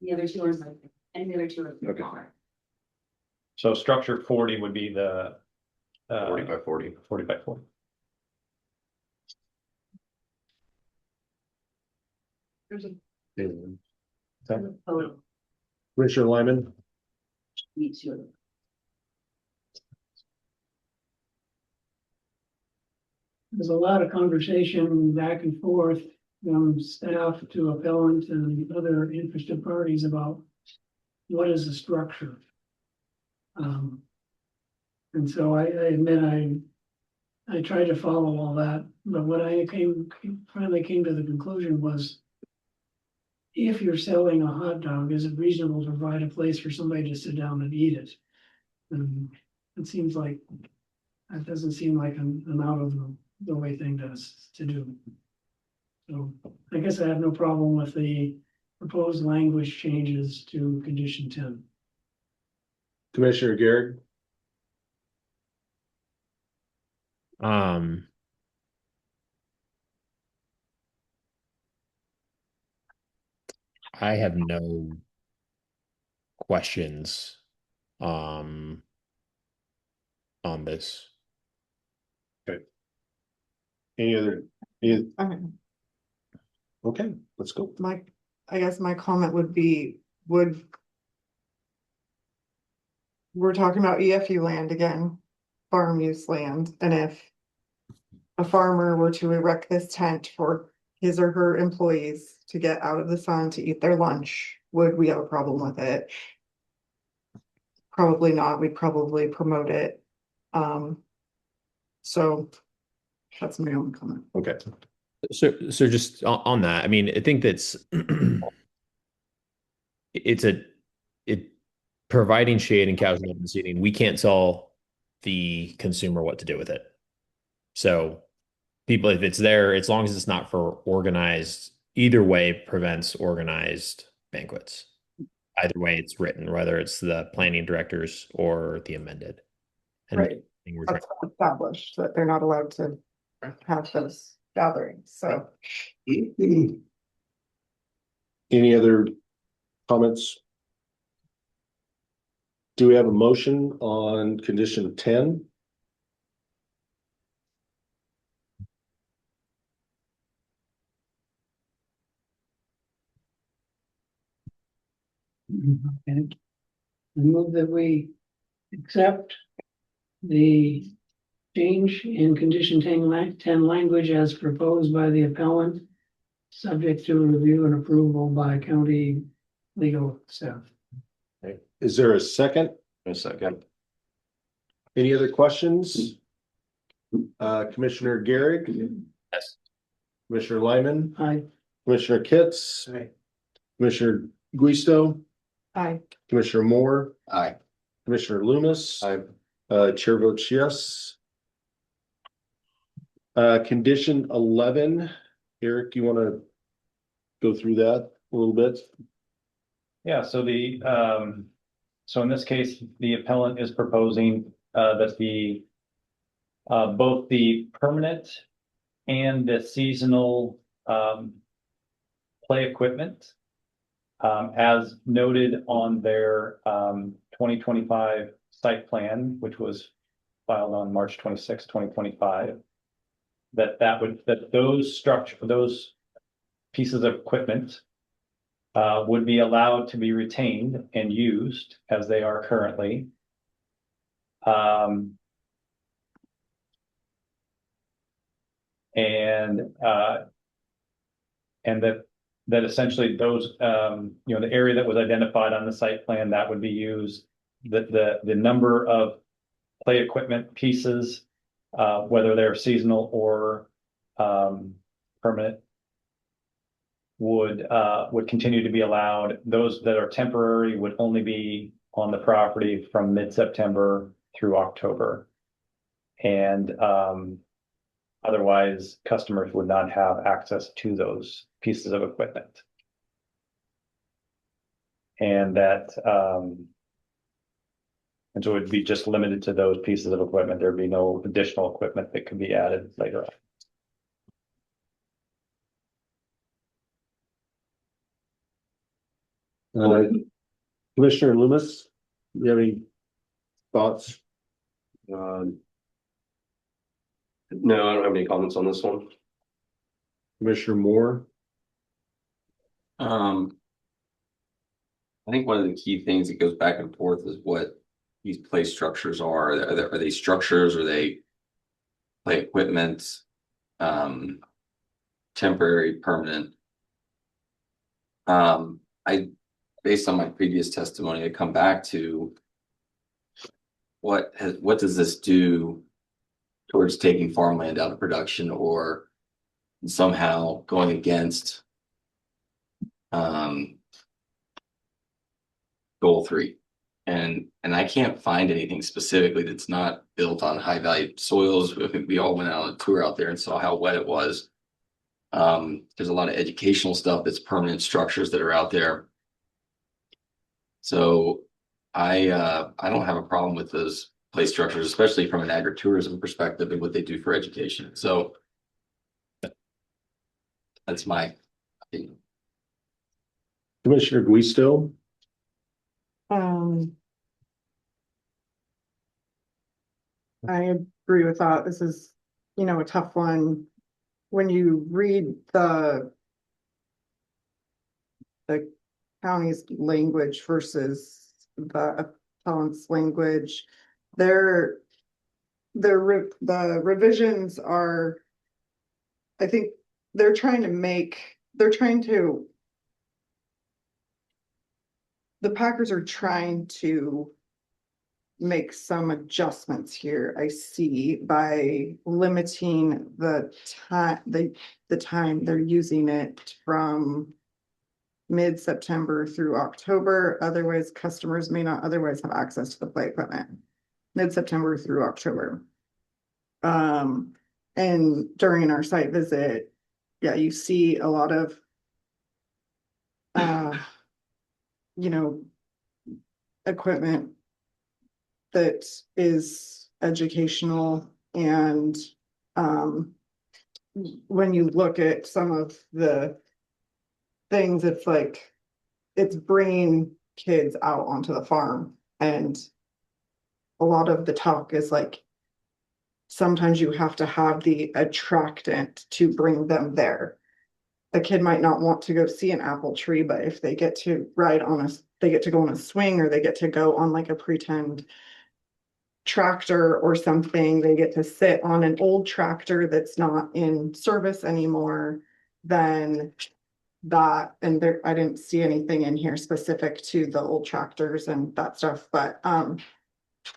the other two are like, and the other two are Okay. smaller. So structure 40 would be the 40 by 40. 40 by 40. There's a Okay. photo, Commissioner Lyman? meets you. There's a lot of conversation back and forth from staff to appellant and other interested parties about what is the structure. And so I admit I tried to follow all that, but what I finally came to the conclusion was if you're selling a hot dog, is it reasonable to provide a place for somebody to sit down and eat it? And it seems like that doesn't seem like an out of the way thing to do. So I guess I have no problem with the proposed language changes to condition 10. Commissioner Garrett? I have no questions on this. Any other? Okay, let's go. I guess my comment would be, we're talking about EFU land again, farm use land, and if a farmer were to erect this tent for his or her employees to get out of the sun to eat their lunch, would we have a problem with it? Probably not. We'd probably promote it. So that's my own comment. Okay. So just on that, I mean, I think that's it providing shade and casual open seating. We can't tell the consumer what to do with it. So people, if it's there, as long as it's not for organized, either way prevents organized banquets. Either way it's written, whether it's the planning directors or the amended. And Right. That's established that they're not allowed to have those gatherings, so. Any other comments? Do we have a motion on condition 10? And I move that we accept the change in condition 10 language as proposed by the appellant, subject to review and approval by county legal staff. Okay. Is there a second? A second. Any other questions? Commissioner Garrick? Yes. Commissioner Lyman? Aye. Commissioner Kitts? Commissioner Guisto? Aye. Commissioner Moore? Aye. Commissioner Loomis? Aye. Chair votes yes. Condition 11, Eric, you want to go through that a little bit? Yeah, so so in this case, the appellant is proposing that both the permanent and the seasonal play equipment As noted on their 2025 site plan, which was filed on March 26, 2025, that those pieces of equipment would be allowed to be retained and used as they are currently. And that essentially those, the area that was identified on the site plan that would be used, the number of play equipment pieces, whether they're seasonal or permanent, would continue to be allowed. Those that are temporary would only be on the property from mid-September through October. And otherwise, customers would not have access to those pieces of equipment. And so it would be just limited to those pieces of equipment. There'd be no additional equipment that could be added later on. Commissioner Loomis, do you have any thoughts? No, I don't have any comments on this one. Commissioner Moore? I think one of the key things that goes back and forth is what these play structures are. Are they structures? Are they play equipment? Temporary, permanent? Based on my previous testimony, I come back to what does this do towards taking farmland out of production or somehow going against goal 3, and I can't find anything specifically that's not built on high value soils. I think we all went out on a tour out there and saw how wet it was. There's a lot of educational stuff that's permanent structures that are out there. So I don't have a problem with those play structures, especially from an agritourism perspective and what they do for education. So that's my opinion. Commissioner Guisto? I agree with that. This is, a tough one. When you read the county's language versus the appellant's language, the revisions are, I think the Packers are trying to make some adjustments here, I see, by limiting the time they're using it from mid-September through October. Otherwise, customers may not otherwise have access to the play equipment. Mid-September through October. And during our site visit, yeah, you see a lot of equipment that is educational, and when you look at some of the things, it's like it's bringing kids out onto the farm, and a lot of the talk is like sometimes you have to have the attractant to bring them there. The kid might not want to go see an apple tree, but if they get to they get to go on a swing, or they get to go on like a pretend tractor or something, they get to sit on an old tractor that's not in service anymore, then that, and there, I didn't see anything in here specific to the old tractors and that stuff, but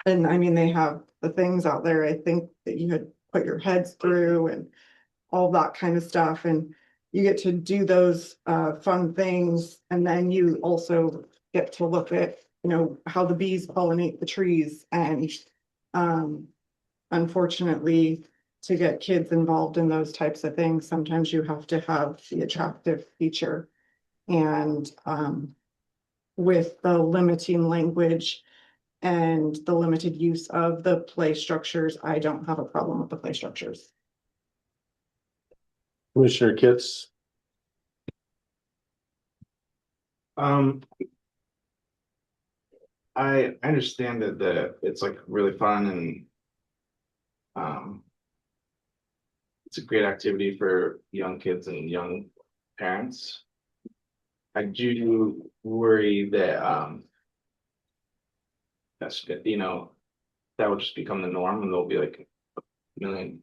and I mean, they have the things out there, I think, that you had put your heads through and all that kind of stuff, and you get to do those fun things, and then you also get to look at how the bees pollinate the trees, and unfortunately, to get kids involved in those types of things, sometimes you have to have the attractive feature. And with the limiting language and the limited use of the play structures, I don't have a problem with the play structures. Commissioner Kitts? Um, I understand that it's like really fun and um it's a great activity for young kids and young parents. I do worry that that's that will just become the norm and there'll be like a million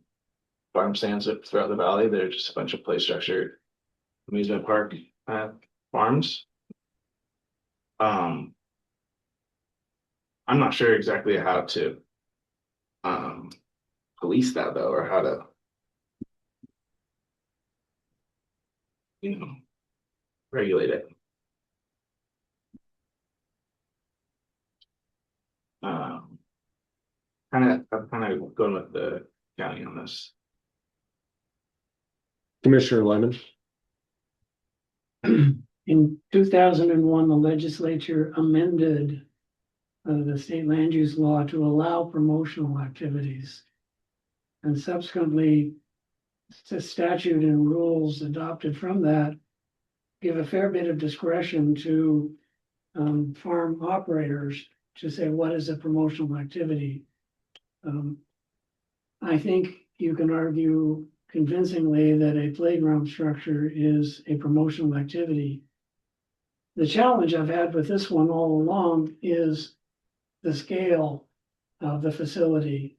farm stands up throughout the valley. They're just a bunch of play structure amusement park farms. Um, I'm not sure exactly how to um police that though, or how to, you know, regulate it. Um, I'm kind of going with the county on this. Commissioner Lyman. In 2001, the legislature amended the state land use law to allow promotional activities. And subsequently, the statute and rules adopted from that give a fair bit of discretion to farm operators to say what is a promotional activity. I think you can argue convincingly that a playground structure is a promotional activity. The challenge I've had with this one all along is the scale of the facility.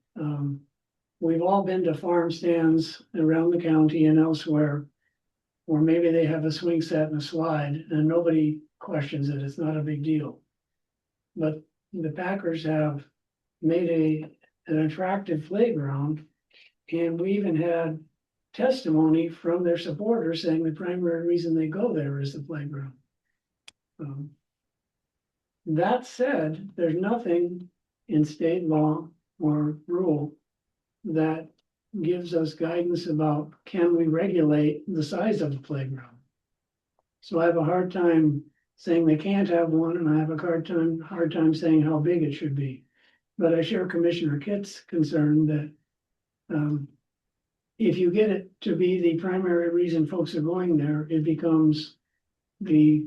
We've all been to farm stands around the county and elsewhere, or maybe they have a swing set and a slide and nobody questions it. It's not a big deal. But the Packers have made an attractive playground, and we even had testimony from their supporters saying the primary reason they go there is the playground. That said, there's nothing in state law or rule that gives us guidance about can we regulate the size of the playground. So I have a hard time saying they can't have one, and I have a hard time saying how big it should be. But I share Commissioner Kitt's concern that if you get it to be the primary reason folks are going there, it becomes the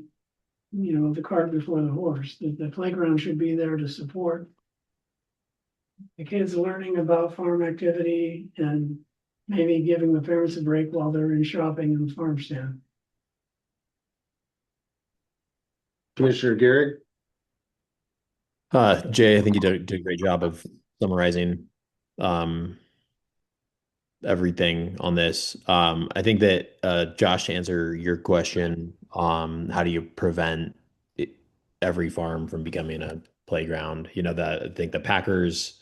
cart before the horse. The playground should be there to support the kids learning about farm activity and maybe giving the parents a break while they're in shopping in the farm stand. Commissioner Garrett. Jay, I think you did a great job of summarizing everything on this. I think that Josh, to answer your question, how do you prevent every farm from becoming a playground? I think the Packers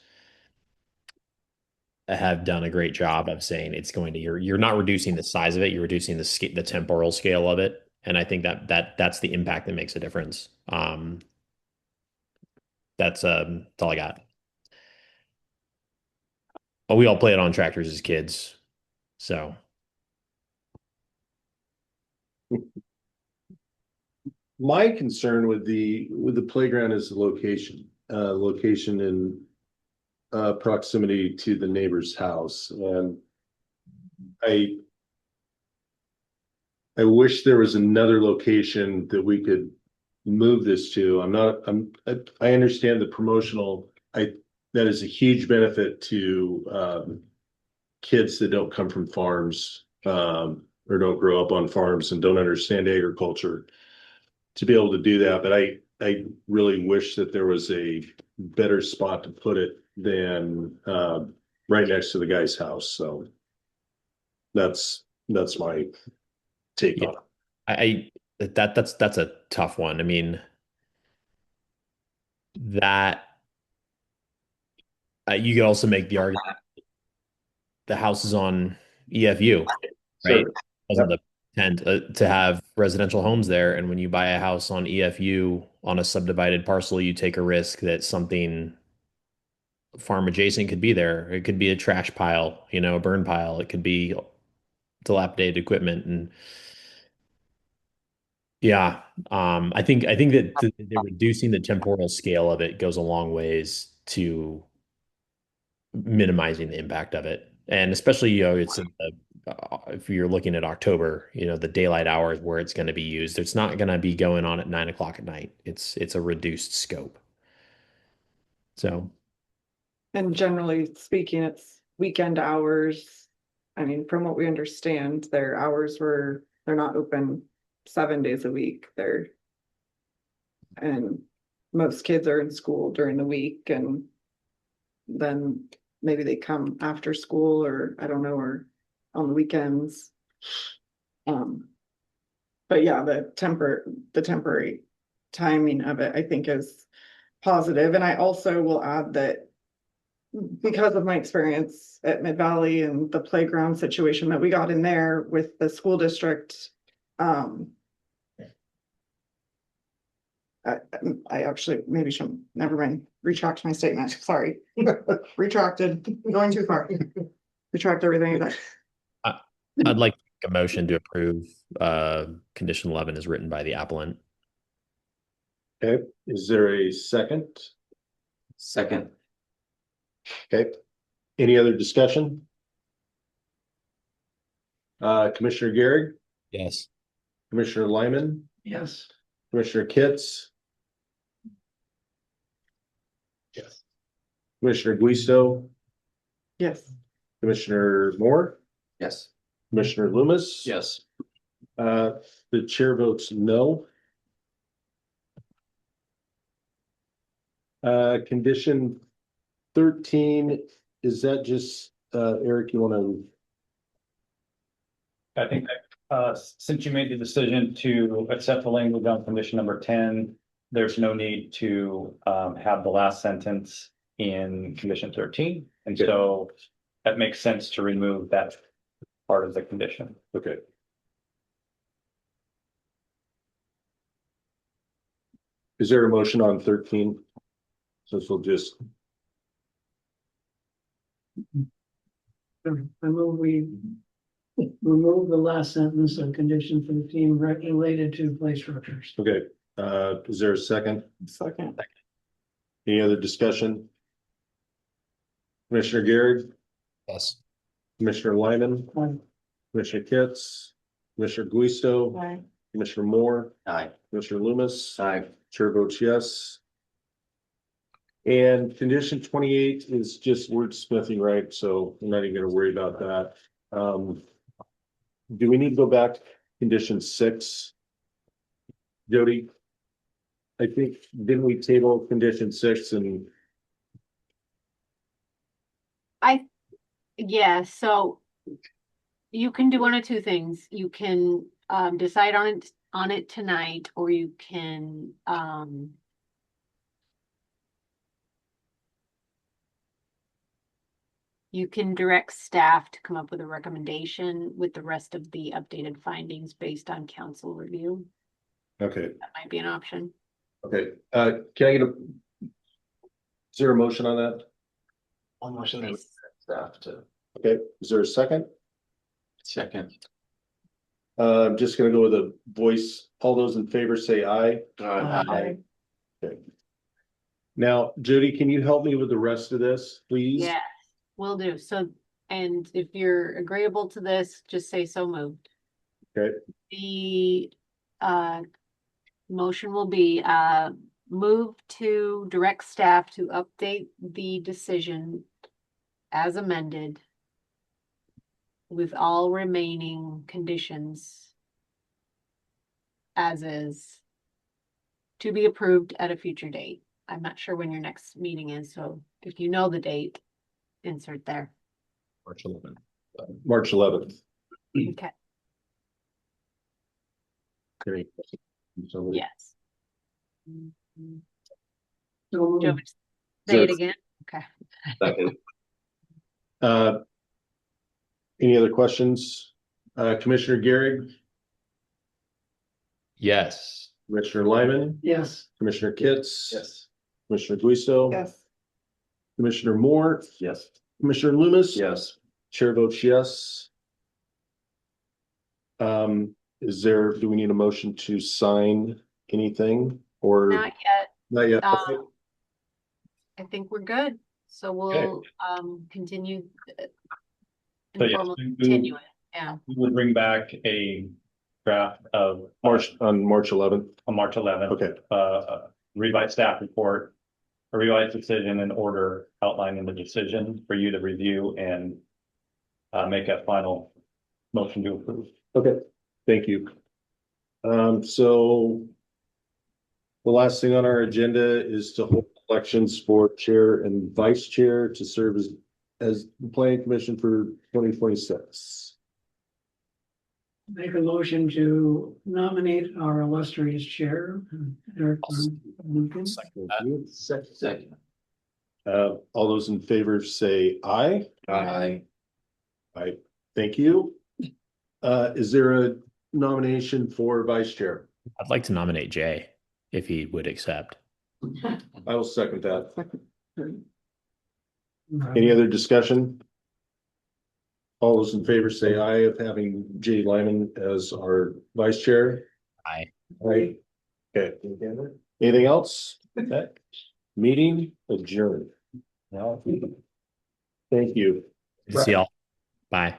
have done a great job of saying it's going to you're not reducing the size of it, you're reducing the temporal scale of it, and I think that's the impact that makes a difference. That's all I got. Well, we all played on tractors as kids, so. My concern with the playground is the location in proximity to the neighbor's house. And I wish there was another location that we could move this to. I understand the promotional, that is a huge benefit to kids that don't come from farms or don't grow up on farms and don't understand agriculture to be able to do that. But I really wish that there was a better spot to put it than right next to the guy's house. So that's my take on it. That's a tough one. I mean, that you could also make the argument the house is on EFU, right? Sure. Wasn't the intent to have residential homes there, and when you buy a house on EFU on a subdivided parcel, you take a risk that something farm adjacent could be there. It could be a trash pile, a burn pile. It could be dilapidated equipment, and yeah, I think that the reducing the temporal scale of it goes a long ways to minimizing the impact of it, and especially it's if you're looking at October, the daylight hours where it's going to be used, it's not going to be going on at 9 o'clock at night. It's a reduced scope. So, And generally speaking, it's weekend hours. I mean, from what we understand, their hours they're not open 7 days a week. And most kids are in school during the week, and then maybe they come after school, or I don't know, or on the weekends. But yeah, the temporary timing of it, I think, is positive. And I also will add that because of my experience at Mid Valley and the playground situation that we got in there with the school district, I actually maybe should never mind, retract my statement. Sorry. Retracted, going too far. Retract everything. I'd like to make a motion to approve condition 11 as written by the appellant. Okay, is there a second? Second. Okay, any other discussion? Commissioner Garrett, Yes. Commissioner Lyman, Yes. Commissioner Kitts, Yes. Commissioner Guisto, Yes. Commissioner Moore, Yes. Commissioner Loomis. Yes. The chair votes no. Condition 13, is that just, Eric, you want I think that, since you made the decision to accept the language on condition number 10, there's no need to, have the last sentence in condition 13. And so that makes sense to remove that part of the condition. to, okay. Is there a motion on 13? So we'll just, I move we remove the last sentence of condition 13 related to play structures. okay, is there a second? Second. Any other discussion? Commissioner Garrett, Yes. Commissioner Lyman, Aye. Commissioner Kitts, Commissioner Guisto, Aye. Commissioner Moore, Aye. Commissioner Loomis. Aye. Chair votes yes. And condition 28 is just wordsmithing, right? So I'm not even gonna worry about that. Do we need to go back to condition 6? Jody? I think, didn't we table condition 6 and, Yeah, so you can do one of two things. You can decide on it tonight, or you can direct staff to come up with a recommendation with the rest of the updated findings based on council review. okay, That might be an option. okay, can I get is there a motion on that? One motion that staff to. Okay, is there a second? Second. I'm just gonna go with a voice. All those in favor say aye. Aye. Okay. Now, Jody, can you help me with the rest of this, please? Yes, will do. So, and if you're agreeable to this, just say so moved. Okay. The motion will be move to direct staff to update the decision as amended with all remaining conditions as is to be approved at a future date. I'm not sure when your next meeting is, so if you know the date, insert there. March 11th. March 11th. Okay, Okay. So, yes. So Joe, moved. say it again. Okay. Second. Any other questions? Commissioner Garrett, Yes. Commissioner Lyman, Yes. Commissioner Kitts. Yes. Commissioner Guisto. Yes. Commissioner Moore, Yes. Commissioner Loomis. Yes. Chair votes yes. Do we need a motion to sign anything or? Not yet. Not yet. Okay. I think we're good. So we'll continue So yes, informal we move- continue it Yeah. We would bring back a draft of On March 11th. on March 11th. Okay. Revised staff report, a revised decision and order outlining the decision for you to review and make a final motion to approve. Okay, thank you. So the last thing on our agenda is to hold elections for chair and vice chair to serve as the planning commission for 2026. Make a motion to nominate our illustrious chair, Eric Lincoln. Second. All those in favor say aye. Aye. Aye. Thank you. Is there a nomination for vice chair? I'd like to nominate Jay if he would accept. I will second that. Any other discussion? All those in favor say aye of having Jay Lyman as our vice chair. Aye. Aye. Okay. Anything else? Okay. Meeting adjourned. Thank you. Good to see y'all. Bye.